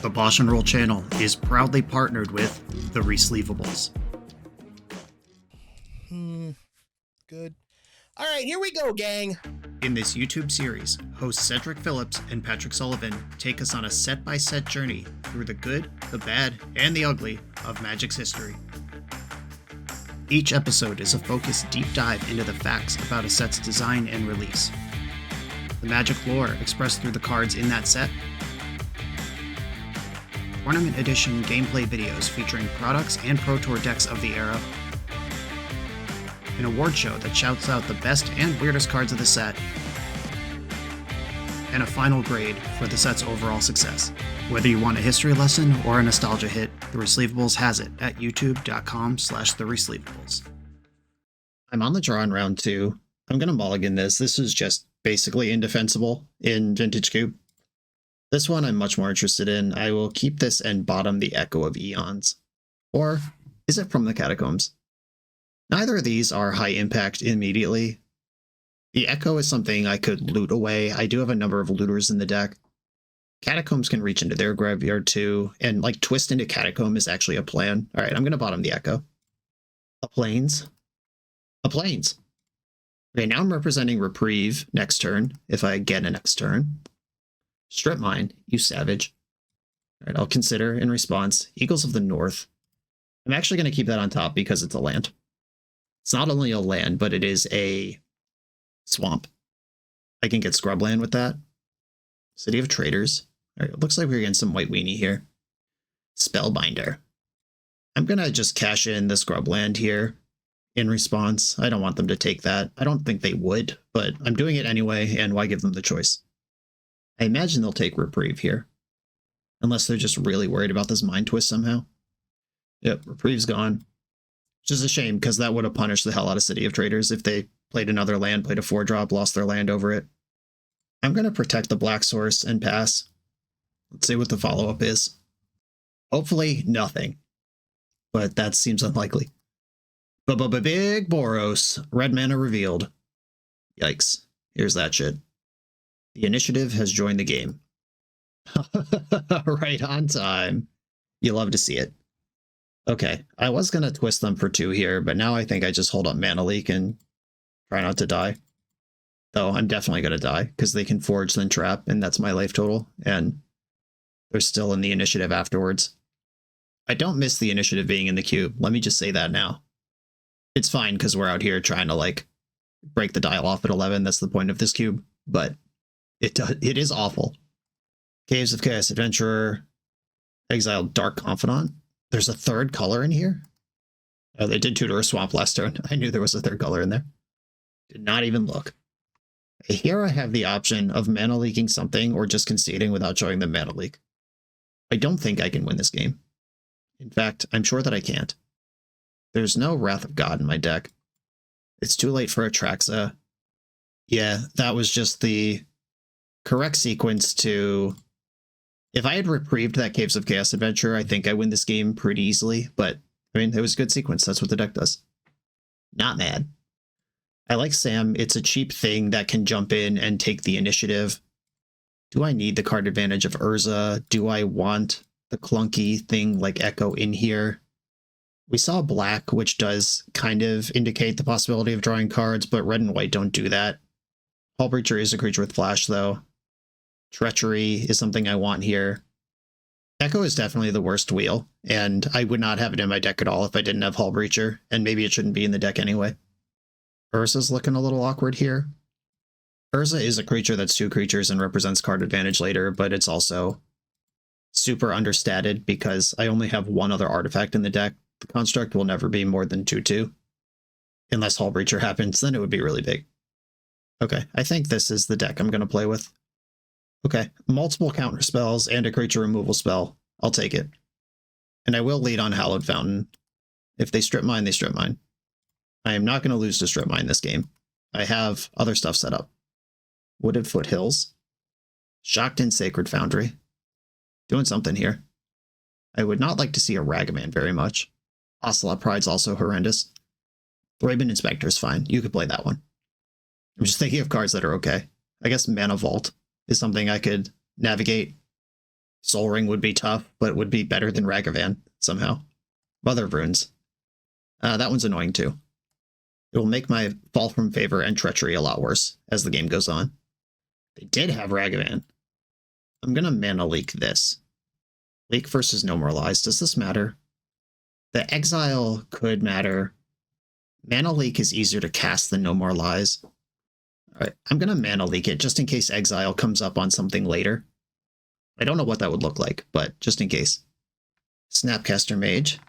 The BoshNRoll channel is proudly partnered with the Resleevables.
Good. All right, here we go, gang.
In this YouTube series, hosts Cedric Phillips and Patrick Sullivan take us on a set-by-set journey through the good, the bad, and the ugly of Magic's history. Each episode is a focused deep dive into the facts about a set's design and release, the Magic lore expressed through the cards in that set, Tournament Edition gameplay videos featuring products and Pro Tour decks of the era, an award show that shouts out the best and weirdest cards of the set, and a final grade for the set's overall success. Whether you want a history lesson or a nostalgia hit, The Resleevables has it at youtube.com/theresleevables. I'm on the draw in round 2. I'm going to mulligan this. This is just basically indefensible in Vintage Cube. This one I'm much more interested in. I will keep this and bottom the Echo of Eons. Or is it From the Catacombs? Neither of these are high impact immediately. The Echo is something I could loot away. I do have a number of looters in the deck. Catacombs can reach into their graveyard too, and like twist into Catacomb is actually a plan. All right, I'm going to bottom the Echo. A Plains. A Plains. Okay, now I'm representing Reprieve next turn, if I get a next turn. Strip Mine, you savage. All right, I'll consider in response Eagles of the North. I'm actually going to keep that on top because it's a land. It's not only a land, but it is a swamp. I can get Scrubland with that. City of Traders. All right, it looks like we're getting some White Weenie here. Spellbinder. I'm going to just cash in the Scrubland here in response. I don't want them to take that. I don't think they would, but I'm doing it anyway, and why give them the choice? I imagine they'll take Reprieve here. Unless they're just really worried about this Mind Twist somehow. Yep, Reprieve's gone. Which is a shame, because that would have punished the hell out of City of Traders if they played another land, played a 4-drop, lost their land over it. I'm going to protect the black source and pass. Let's see what the follow-up is. Hopefully, nothing. But that seems unlikely. Big Boros. Red mana revealed. Yikes. Here's that shit. The initiative has joined the game. Right on time. You love to see it. Okay, I was going to twist them for 2 here, but now I think I just hold up Mana Leak and try not to die. Though I'm definitely going to die, because they can forge then trap, and that's my life total, and they're still in the initiative afterwards. I don't miss the initiative being in the cube, let me just say that now. It's fine, because we're out here trying to, like, break the dial off at 11, that's the point of this cube, but it is awful. Caves of Chaos Adventurer, Exiled Dark Confidant. There's a 3rd color in here? Oh, they did tutor a Swamp last turn. I knew there was a 3rd color in there. Did not even look. Here I have the option of mana leaking something or just conceding without showing them mana leak. I don't think I can win this game. In fact, I'm sure that I can't. There's no Wrath of God in my deck. It's too late for Atraxa. Yeah, that was just the correct sequence to... If I had reprieved that Caves of Chaos Adventure, I think I win this game pretty easily, but, I mean, it was a good sequence. That's what the deck does. Not mad. I like Sam. It's a cheap thing that can jump in and take the initiative. Do I need the card advantage of Urza? Do I want the clunky thing like Echo in here? We saw black, which does kind of indicate the possibility of drawing cards, but red and white don't do that. Hull Breacher is a creature with flash, though. Treachery is something I want here. Echo is definitely the worst wheel, and I would not have it in my deck at all if I didn't have Hull Breacher, and maybe it shouldn't be in the deck anyway. Urza's looking a little awkward here. Urza is a creature that's 2 creatures and represents card advantage later, but it's also super understated because I only have 1 other artifact in the deck. The construct will never be more than 2/2. Unless Hull Breacher happens, then it would be really big. Okay, I think this is the deck I'm going to play with. Okay, multiple counter spells and a creature removal spell. I'll take it. And I will lead on Hallowed Fountain. If they strip mine, they strip mine. I am not going to lose to strip mine this game. I have other stuff set up. Wooded Foothills. Shocked in Sacred Foundry. Doing something here. I would not like to see a Ragavan very much. Ocelot Pride's also horrendous. Thraben Inspector's fine. You could play that one. I'm just thinking of cards that are okay. I guess Mana Vault is something I could navigate. Sol Ring would be tough, but it would be better than Ragavan somehow. Mother of Runes. That one's annoying too. It will make my Fall from Favor and Treachery a lot worse as the game goes on. They did have Ragavan. I'm going to Mana Leak this. Leak versus No More Lies. Does this matter? The Exile could matter. Mana Leak is easier to cast than No More Lies. Alright, I'm going to Mana Leak it just in case Exile comes up on something later. I don't know what that would look like, but just in case. Snapcaster Mage.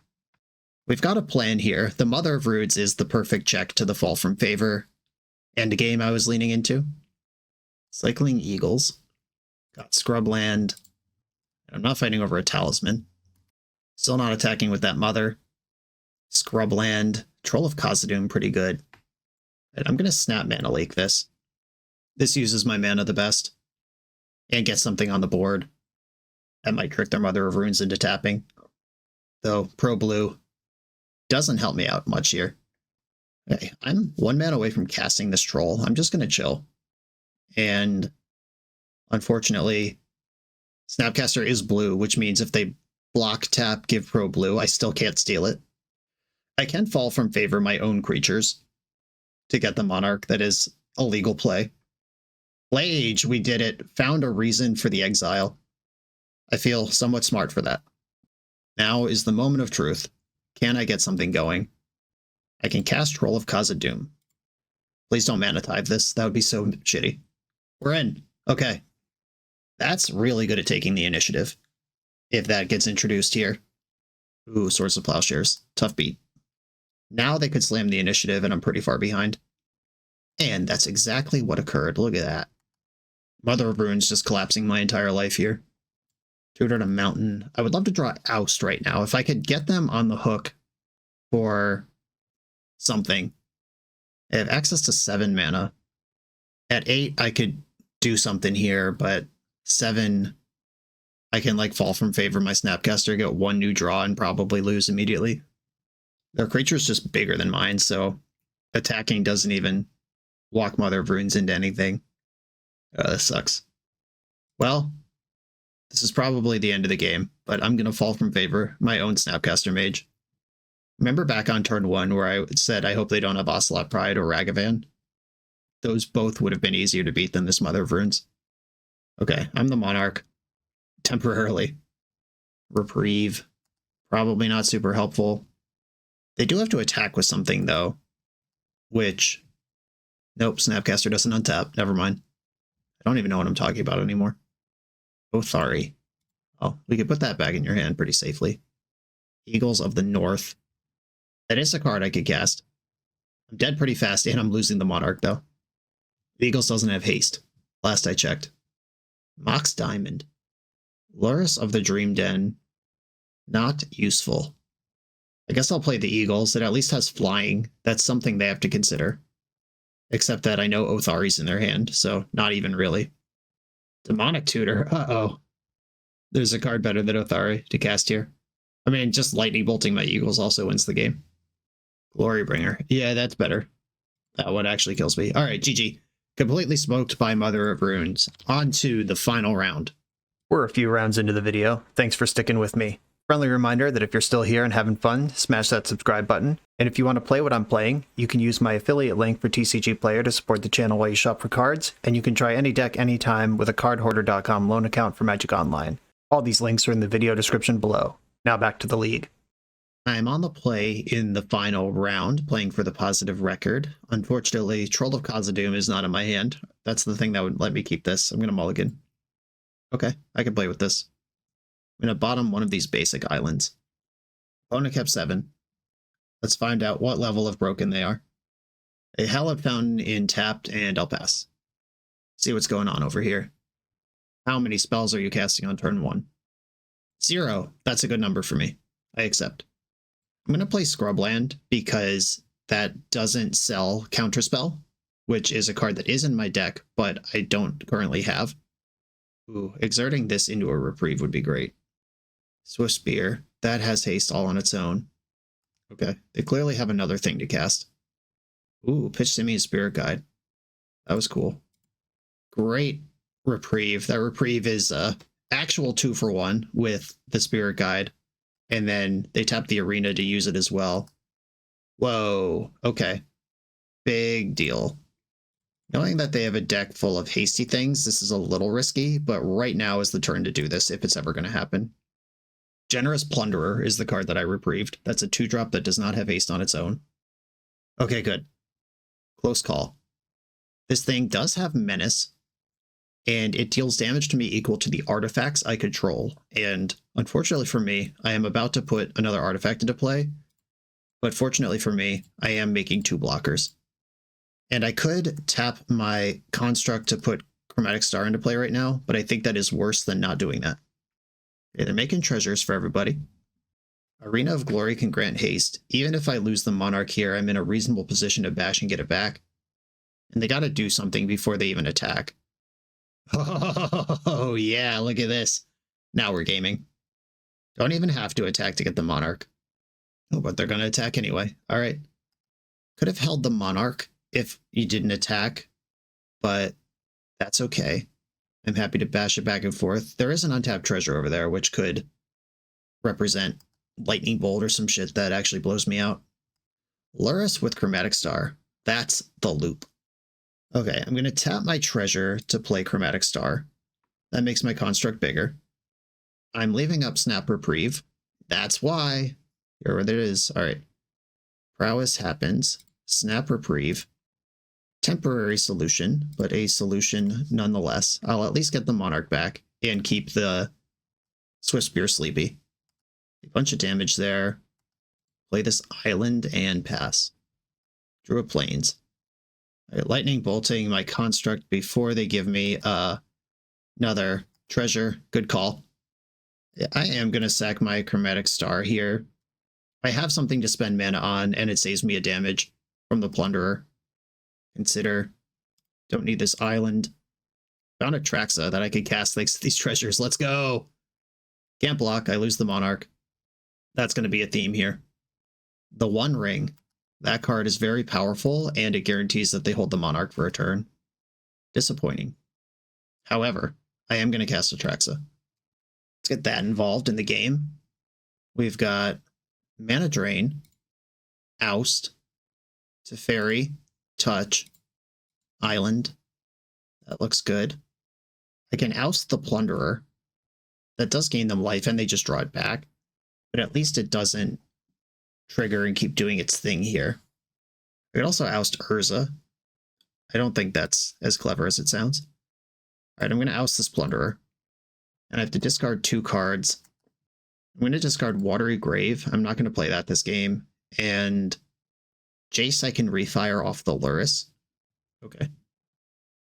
We've got a plan here. The Mother of Roots is the perfect check to the Fall from Favor and a game I was leaning into. Cycling Eagles. Got Scrubland. I'm not fighting over a Talisman. Still not attacking with that Mother. Scrubland. Troll of Khazad-dûm, pretty good. And I'm going to Snap Mana Leak this. This uses my mana the best. And gets something on the board. That might trick their Mother of Runes into tapping. Though, Pro Blue doesn't help me out much here. Okay, I'm 1 mana away from casting this troll. I'm just going to chill. And unfortunately, Snapcaster is blue, which means if they block, tap, give Pro Blue, I still can't steal it. I can Fall from Favor my own creatures to get the Monarch. That is a legal play. Play Age, we did it. Found a reason for the exile. I feel somewhat smart for that. Now is the moment of truth. Can I get something going? I can cast Troll of Khazad-dûm. Please don't Mana Tithe this. That would be so shitty. We're in. Okay. That's really good at taking the initiative. If that gets introduced here. Ooh, Swords of Plowshares. Tough beat. Now they could slam the initiative and I'm pretty far behind. And that's exactly what occurred. Look at that. Mother of Runes just collapsing my entire life here. Tutored a Mountain. I would love to draw Oust right now. If I could get them on the hook for something. I have access to 7 mana. At 8, I could do something here, but 7, I can like fall from favor my Snapcaster, get 1 new draw, and probably lose immediately. Their creature's just bigger than mine, so attacking doesn't even walk Mother of Runes into anything. This sucks. Well, this is probably the end of the game, but I'm going to fall from favor my own Snapcaster Mage. Remember back on turn 1 where I said I hope they don't have Ocelot Pride or Ragavan? Those both would have been easier to beat than this Mother of Runes. Okay, I'm the Monarch. Temporarily. Reprieve. Probably not super helpful. They do have to attack with something, though. Which... Nope, Snapcaster doesn't untap. Never mind. I don't even know what I'm talking about anymore. Othari. Oh, we could put that back in your hand pretty safely. Eagles of the North. That is a card I could cast. I'm dead pretty fast, and I'm losing the Monarch, though. The Eagles doesn't have haste. Last I checked. Mox Diamond. Lurrus of the Dream Den. Not useful. I guess I'll play the Eagles. It at least has flying. That's something they have to consider. Except that I know Othari's in their hand, so not even really. Demonic Tutor. Uh-oh. There's a card better than Othari to cast here. I mean, just lightning bolting my Eagles also wins the game. Glorybringer. Yeah, that's better. That one actually kills me. All right, GG. Completely smoked by Mother of Runes. On to the final round.
We're a few rounds into the video. Thanks for sticking with me. Friendly reminder that if you're still here and having fun, smash that subscribe button. And if you want to play what I'm playing, you can use my affiliate link for TCG Player to support the channel while you shop for cards, and you can try any deck anytime with a cardhoarder.com loan account for Magic Online. All these links are in the video description below. Now back to the league.
I'm on the play in the final round, playing for the positive record. Unfortunately, Troll of Khazad-dûm is not in my hand. That's the thing that would let me keep this. I'm going to mulligan. Okay, I can play with this. I'm going to bottom one of these basic islands. Opponent kept 7. Let's find out what level of broken they are. A Hallowed Fountain in tapped, and I'll pass. See what's going on over here. How many spells are you casting on turn 1? 0. That's a good number for me. I accept. I'm going to play Scrubland because that doesn't sell Counterspell, which is a card that is in my deck, but I don't currently have. Ooh, exerting this into a reprieve would be great. Swift Spear. That has haste all on its own. Okay, they clearly have another thing to cast. Ooh, Pitch Simian Spirit Guide. That was cool. Great reprieve. That reprieve is actual 2-for-1 with the Spirit Guide. And then they tap the arena to use it as well. Whoa, okay. Big deal. Knowing that they have a deck full of hasty things, this is a little risky, but right now is the turn to do this if it's ever going to happen. Generous Plunderer is the card that I reprieved. That's a 2-drop that does not have haste on its own. Okay, good. Close call. This thing does have Menace, and it deals damage to me equal to the artifacts I control. And unfortunately for me, I am about to put another artifact into play, but fortunately for me, I am making 2 blockers. And I could tap my construct to put Chromatic Star into play right now, but I think that is worse than not doing that. Okay, they're making treasures for everybody. Arena of Glory can grant haste. Even if I lose the Monarch here, I'm in a reasonable position to bash and get it back. And they gotta do something before they even attack. Oh, yeah, look at this. Now we're gaming. Don't even have to attack to get the Monarch. Oh, but they're gonna attack anyway. All right. Could have held the Monarch if you didn't attack, but that's okay. I'm happy to bash it back and forth. There is an untapped treasure over there, which could represent Lightning Bolt or some shit that actually blows me out. Lurrus with Chromatic Star. That's the loop. Okay, I'm going to tap my treasure to play Chromatic Star. That makes my construct bigger. I'm leaving up Snap Reprieve. That's why. Here it is. All right. Prowess happens. Snap Reprieve. Temporary solution, but a solution nonetheless. I'll at least get the Monarch back and keep the Swift Spear sleepy. A bunch of damage there. Play this island and pass. Drew a Plains. Lightning bolting my construct before they give me another treasure. Good call. I am going to sack my Chromatic Star here. I have something to spend mana on, and it saves me a damage. from the Plunderer. Consider. Don't need this island. Found a Traxa that I could cast thanks to these treasures. Let's go! Can't block. I lose the Monarch. That's going to be a theme here. The One Ring. That card is very powerful, and it guarantees that they hold the Monarch for a turn. Disappointing. However, I am going to cast a Traxa. Let's get that involved in the game. We've got Mana Drain, Oust, Teferi, Touch, Island. That looks good. I can oust the Plunderer. That does gain them life, and they just draw it back. But at least it doesn't trigger and keep doing its thing here. I could also oust Urza. I don't think that's as clever as it sounds. Alright, I'm going to oust this Plunderer. And I have to discard 2 cards. I'm going to discard Watery Grave. I'm not going to play that this game. And Jace I can refire off the Lurrus. Okay.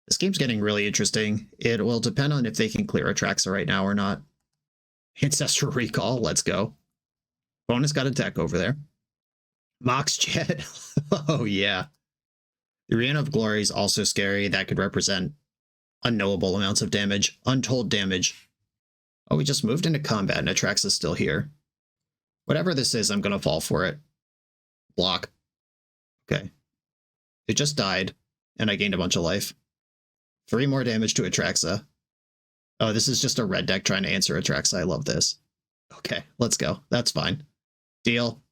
This game's getting really interesting. It will depend on if they can clear a Traxa right now or not. Ancestral Recall, let's go. Bonus got a deck over there. Mox Jet. Oh yeah. The Arena of Glory is also scary. That could represent unknowable amounts of damage. Untold damage. Oh, we just moved into combat and Atrax is still here. Whatever this is, I'm going to fall for it. Block. Okay. It just died, and I gained a bunch of life. 3 more damage to Atraxa. Oh, this is just a red deck trying to answer Atraxa. I love this. Okay, let's go. That's fine. Deal.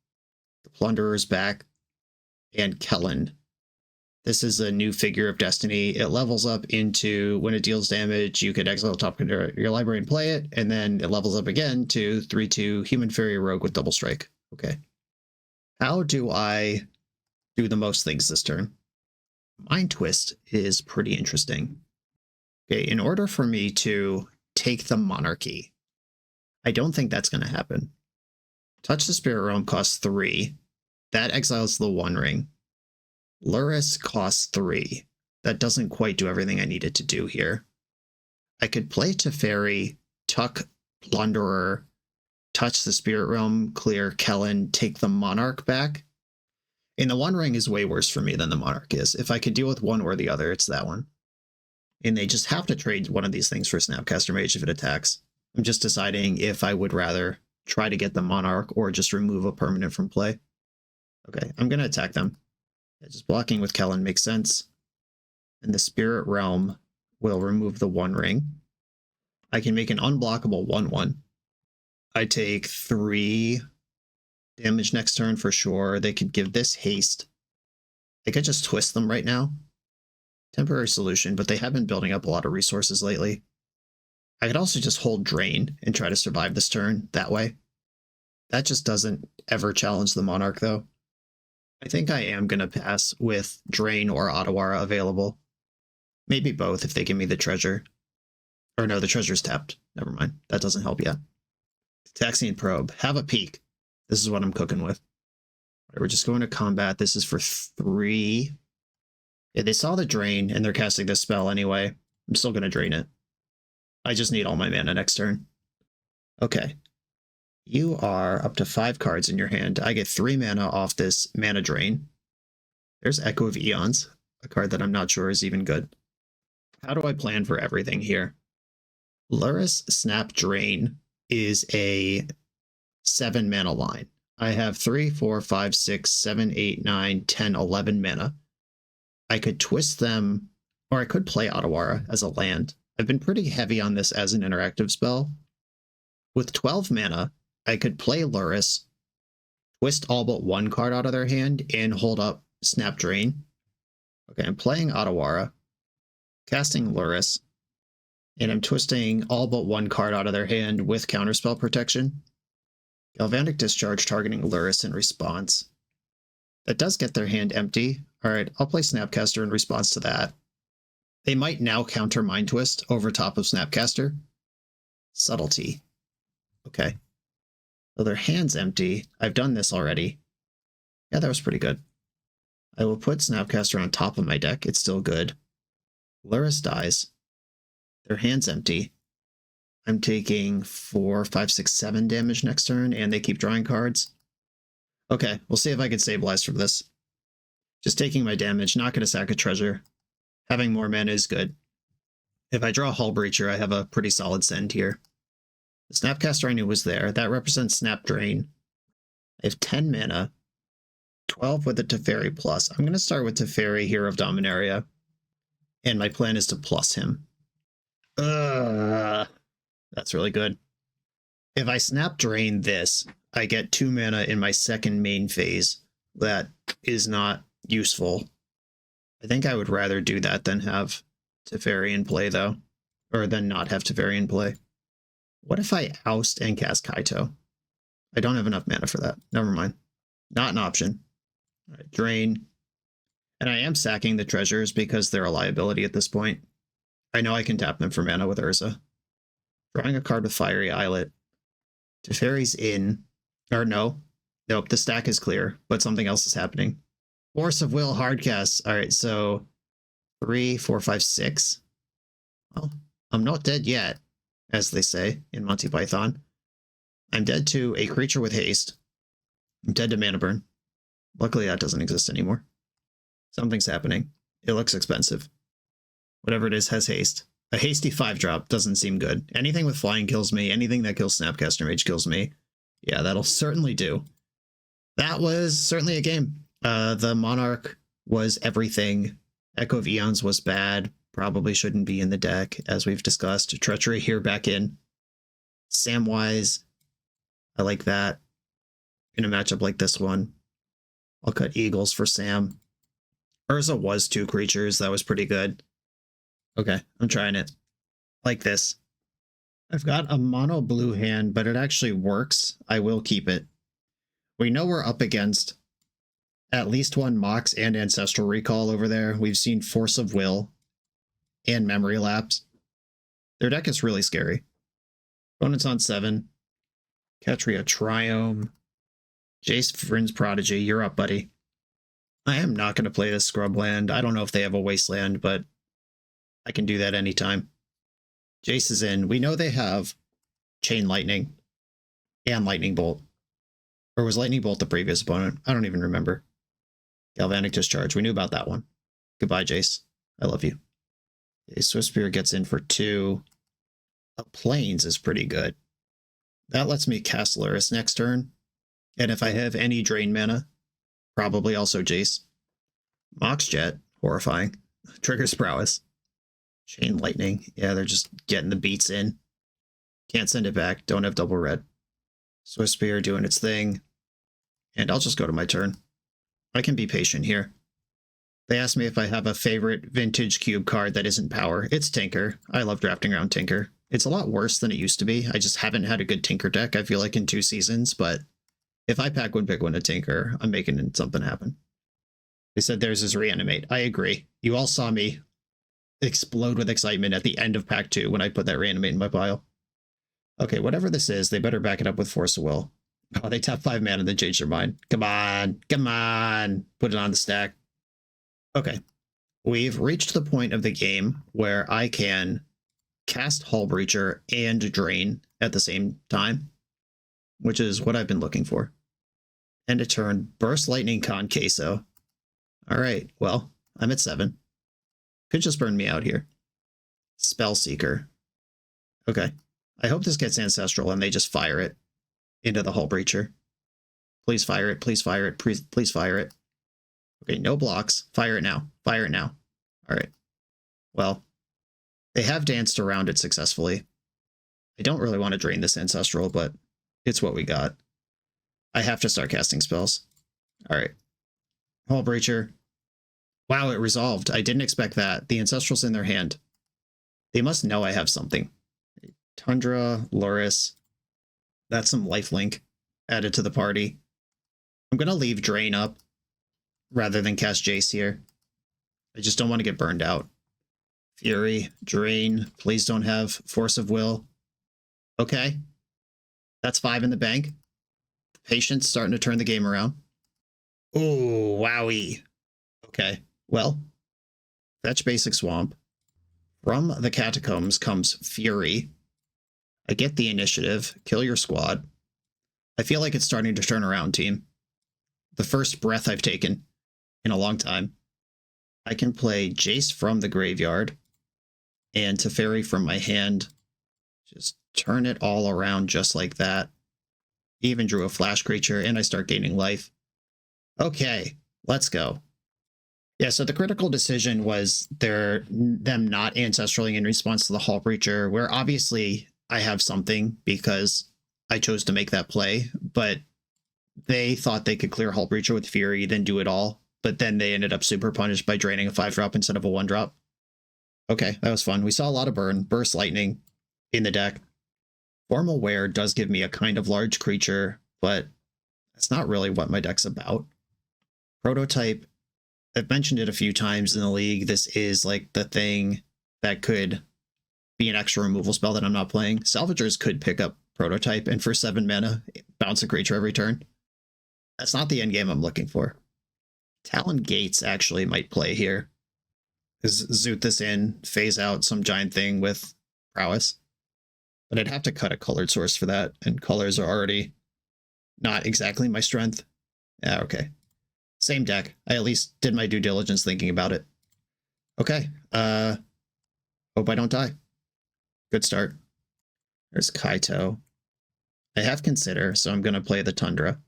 The Plunderer's back. And Kellen. This is a new figure of Destiny. It levels up into when it deals damage, you could exile top of your library and play it, and then it levels up again to 3/2 Human Fairy Rogue with Double Strike. Okay. How do I do the most things this turn? Mind Twist is pretty interesting. Okay, in order for me to take the Monarchy, I don't think that's going to happen. Touch the Spirit Realm costs 3. That exiles the One Ring. Lurrus costs 3. That doesn't quite do everything I needed to do here. I could play Teferi, tuck Plunderer, touch the Spirit Realm, clear Kellen, take the Monarch back. And the One Ring is way worse for me than the Monarch is. If I could deal with one or the other, it's that one. And they just have to trade one of these things for Snapcaster Mage if it attacks. I'm just deciding if I would rather try to get the Monarch or just remove a permanent from play. Okay, I'm going to attack them. Yeah, just blocking with Kellen makes sense. And the Spirit Realm will remove the One Ring. I can make an unblockable 1/1. I take 3 damage next turn for sure. They could give this haste. I could just twist them right now. Temporary solution, but they have been building up a lot of resources lately. I could also just hold Drain and try to survive this turn that way. That just doesn't ever challenge the Monarch though. I think I am going to pass with Drain or Otawara available. Maybe both if they give me the treasure. Or no, the treasure's tapped. Never mind. That doesn't help yet. Taxian Probe. Have a peek. This is what I'm cooking with. Right, we're just going to combat. This is for 3. Yeah, they saw the Drain and they're casting this spell anyway. I'm still going to drain it. I just need all my mana next turn. Okay. You are up to 5 cards in your hand. I get 3 mana off this mana drain. There's Echo of Eons, a card that I'm not sure is even good. How do I plan for everything here? Lurrus Snap Drain is a 7 mana line. I have 3, 4, 5, 6, 7, 8, 9, 10, 11 mana. I could twist them, or I could play Otawara as a land. I've been pretty heavy on this as an interactive spell. With 12 mana, I could play Lurrus, twist all but 1 card out of their hand, and hold up Snap Drain. Okay, I'm playing Otawara, casting Lurrus, and I'm twisting all but 1 card out of their hand with Counterspell Protection. Galvanic Discharge targeting Lurrus in response. That does get their hand empty. Alright, I'll play Snapcaster in response to that. They might now counter Mind Twist over top of Snapcaster. Subtlety. Okay. So their hand's empty. I've done this already. Yeah, that was pretty good. I will put Snapcaster on top of my deck. It's still good. Lurrus dies. Their hand's empty. I'm taking 4, 5, 6, 7 damage next turn, and they keep drawing cards. Okay, we'll see if I can stabilize from this. Just taking my damage, not going to sack a treasure. Having more mana is good. If I draw Hull Breacher, I have a pretty solid send here. The Snapcaster I knew was there. That represents Snap Drain. I have 10 mana. 12 with the Teferi plus. I'm going to start with Teferi, Hero of Dominaria. And my plan is to plus him. That's really good. If I Snap Drain this, I get 2 mana in my second main phase. That is not useful. I think I would rather do that than have Teferi in play, though. Or than not have Teferi in play. What if I oust and cast Kaito? I don't have enough mana for that. Never mind. Not an option. All right, drain. And I am sacking the treasures because they're a liability at this point. I know I can tap them for mana with Urza. Drawing a card with Fiery Islet. Teferi's in. Or no. Nope, the stack is clear, but something else is happening. Force of Will hardcast. All right, so 3, 4, 5, 6. Well, I'm not dead yet, as they say in Monty Python. I'm dead to a creature with haste. I'm dead to mana burn. Luckily, that doesn't exist anymore. Something's happening. It looks expensive. Whatever it is has haste. A hasty 5-drop doesn't seem good. Anything with flying kills me. Anything that kills Snapcaster Mage kills me. Yeah, that'll certainly do. That was certainly a game. The Monarch was everything. Echo of Eons was bad. Probably shouldn't be in the deck, as we've discussed. Treachery here back in. Samwise. I like that. In a matchup like this one, I'll cut Eagles for Sam. Urza was 2 creatures. That was pretty good. Okay, I'm trying it. Like this. I've got a mono blue hand, but it actually works. I will keep it. We know we're up against at least one Mox and Ancestral Recall over there. We've seen Force of Will and Memory Lapse. Their deck is really scary. Opponent's on 7. Ketria Triome. Jace Vryn's Prodigy. You're up, buddy. I am not going to play this Scrubland. I don't know if they have a Wasteland, but I can do that anytime. Jace is in. We know they have Chain Lightning and Lightning Bolt. Or was Lightning Bolt the previous opponent? I don't even remember. Galvanic Discharge. We knew about that one. Goodbye, Jace. I love you. Okay, Swiftspear gets in for 2. A Plains is pretty good. That lets me cast Luris next turn. And if I have any drain mana, probably also Jace. Mox Jet. Horrifying. Triggers Prowess. Chain Lightning. Yeah, they're just getting the beats in. Can't send it back. Don't have double red. Swiftspear doing its thing. And I'll just go to my turn. I can be patient here. They asked me if I have a favorite vintage cube card that isn't power. It's Tinker. I love drafting around Tinker. It's a lot worse than it used to be. I just haven't had a good Tinker deck, I feel like, in 2 seasons. But if I pack one, pick one to Tinker, I'm making something happen. They said theirs is Reanimate. I agree. You all saw me explode with excitement at the end of pack 2 when I put that Reanimate in my pile. Okay, whatever this is, they better back it up with Force of Will. Oh, they tap 5 mana and then change their mind. Come on, come on. Put it on the stack. Okay. We've reached the point of the game where I can cast Hull Breacher and Drain at the same time, which is what I've been looking for. End of turn, Burst Lightning Con Queso. Alright, well, I'm at 7. Could just burn me out here. Spellseeker. Okay. I hope this gets Ancestral and they just fire it into the Hull Breacher. Please fire it, please fire it, please fire it. Okay, no blocks. Fire it now. Fire it now. Alright. Well, they have danced around it successfully. I don't really want to drain this Ancestral, but it's what we got. I have to start casting spells. Alright. Hull Breacher. Wow, it resolved. I didn't expect that. The Ancestral's in their hand. They must know I have something. Tundra, Luris. That's some lifelink added to the party. I'm going to leave Drain up rather than cast Jace here. I just don't want to get burned out. Fury, Drain. Please don't have Force of Will. Okay. That's 5 in the bank. Patience starting to turn the game around. Ooh, wowie. Okay, well, fetch basic Swamp. From the Catacombs comes Fury. I get the initiative. Kill your squad. I feel like it's starting to turn around, team. The first breath I've taken. in a long time. I can play Jace from the graveyard and Teferi from my hand. Just turn it all around just like that. Even drew a flash creature, and I start gaining life. Okay, let's go. Yeah, so the critical decision was them not ancestraling in response to the Hall Breacher, where obviously I have something because I chose to make that play, but they thought they could clear Hall Breacher with Fury, then do it all, but then they ended up super punished by draining a 5-drop instead of a 1-drop. Okay, that was fun. We saw a lot of burn, Burst Lightning in the deck. Formal Wear does give me a kind of large creature, but that's not really what my deck's about. Prototype, I've mentioned it a few times in the league. This is like the thing that could be an extra removal spell that I'm not playing. Salvagers could pick up Prototype and for 7 mana, bounce a creature every turn. That's not the end game I'm looking for. Talon Gates actually might play here. Zoot this in, phase out some giant thing with prowess. But I'd have to cut a colored source for that, and colors are already not exactly my strength. Yeah, okay. Same deck. I at least did my due diligence thinking about it. Okay. Hope I don't die. Good start. There's Kaito. I have Consider, so I'm going to play the Tundra.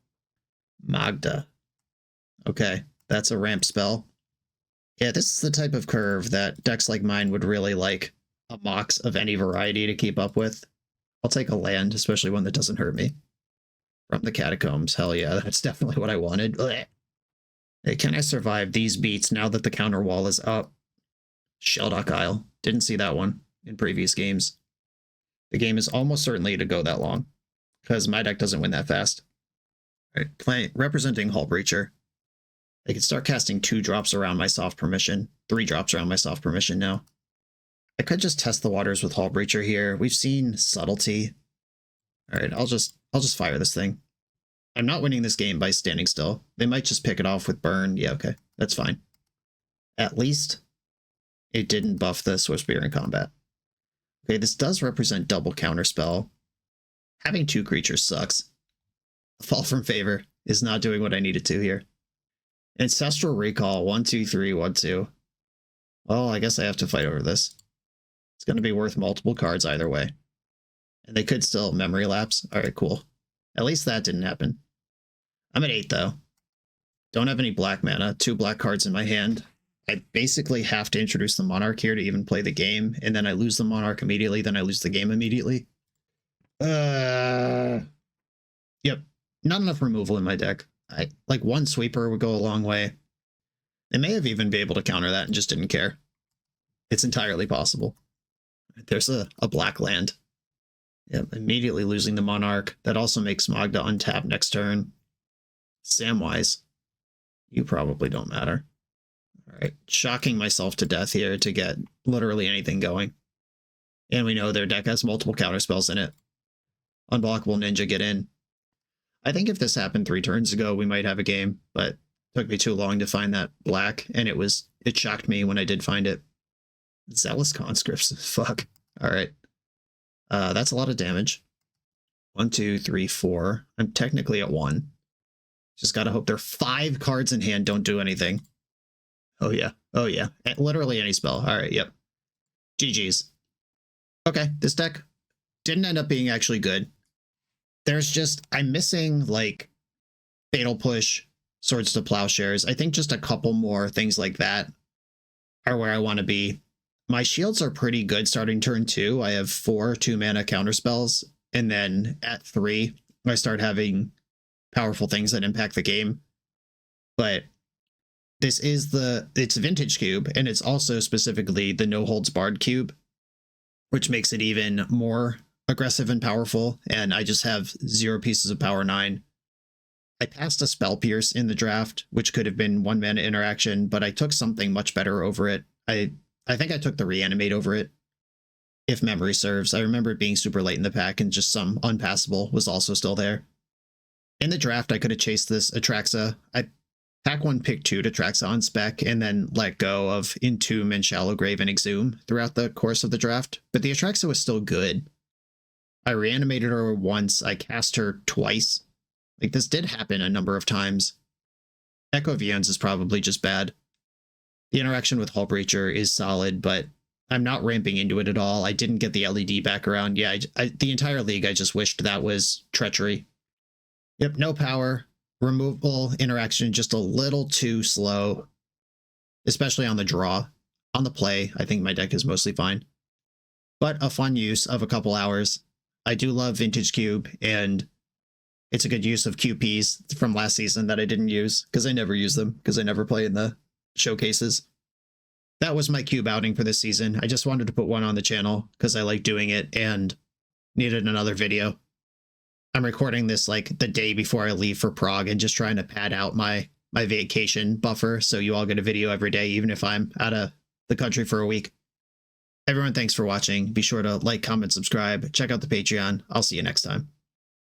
Magda. Okay, that's a ramp spell. Yeah, this is the type of curve that decks like mine would really like a Mox of any variety to keep up with. I'll take a land, especially one that doesn't hurt me. From the Catacombs, hell yeah, that's definitely what I wanted. Blech. Hey, can I survive these beats now that the counter wall is up? Sheldock Isle. Didn't see that one in previous games. The game is almost certainly to go that long, because my deck doesn't win that fast. All right, representing Hull Breacher. I can start casting 2 drops around my soft permission, 3 drops around my soft permission now. I could just test the waters with Hull Breacher here. We've seen Subtlety. All right, I'll just fire this thing. I'm not winning this game by standing still. They might just pick it off with Burn. Yeah, okay, that's fine. At least it didn't buff the Swiftspear in combat. Okay, this does represent double counterspell. Having 2 creatures sucks. Fall from Favor is not doing what I needed to here. Ancestral Recall, 1, 2, 3, 1, 2. Well, I guess I have to fight over this. It's going to be worth multiple cards either way. And they could still Memory Lapse. Alright, cool. At least that didn't happen. I'm at 8, though. Don't have any black mana. 2 black cards in my hand. I basically have to introduce the Monarch here to even play the game, and then I lose the Monarch immediately, then I lose the game immediately. Yep. Not enough removal in my deck. Like 1 sweeper would go a long way. They may have even been able to counter that and just didn't care. It's entirely possible. There's a black land. Yep, immediately losing the Monarch. That also makes Magda untap next turn. Samwise, you probably don't matter. Alright, shocking myself to death here to get literally anything going. And we know their deck has multiple counterspells in it. Unblockable Ninja, get in. I think if this happened 3 turns ago, we might have a game, but it took me too long to find that black, and it shocked me when I did find it. Zealous Conscripts, fuck. Alright. That's a lot of damage. 1, 2, 3, 4. I'm technically at 1. Just gotta hope their 5 cards in hand don't do anything. Oh yeah. Oh yeah. Literally any spell. Alright, yep. GG's. Okay, this deck didn't end up being actually good. I'm missing like Fatal Push, Swords to Plowshares. I think just a couple more things like that are where I want to be. My shields are pretty good starting turn 2. I have 4 2-mana counterspells, and then at 3, I start having powerful things that impact the game. But this is it's Vintage Cube, and it's also specifically the No Holds Barred Cube, which makes it even more aggressive and powerful, and I just have 0 pieces of power 9. I passed a Spell Pierce in the draft, which could have been 1 mana interaction, but I took something much better over it. I think I took the Reanimate over it, if memory serves. I remember it being super late in the pack, and just some Unpassable was also still there. In the draft, I could have chased this Atraxa. I pack 1, pick 2 Atraxa on spec, and then let go of Entomb and Shallow Grave and Exhume throughout the course of the draft, but the Atraxa was still good. I reanimated her once, I cast her twice. Like, this did happen a number of times. Echo Vians is probably just bad. The interaction with Hull Breacher is solid, but I'm not ramping into it at all. I didn't get the LED back around. Yeah, the entire league, I just wished that was treachery. Yep, no power. Removal interaction just a little too slow, especially on the draw. On the play, I think my deck is mostly fine. But a fun use of a couple hours. I do love Vintage Cube, and it's a good use of QPs from last season that I didn't use, because I never use them, because I never play in the showcases. That was my cube outing for this season. I just wanted to put one on the channel, because I like doing it, and needed another video. I'm recording this like the day before I leave for Prague, and just trying to pad out my vacation buffer, so you all get a video every day, even if I'm out of the country for a week. Everyone, thanks for watching. Be sure to like, comment, subscribe, check out the Patreon. I'll see you next time.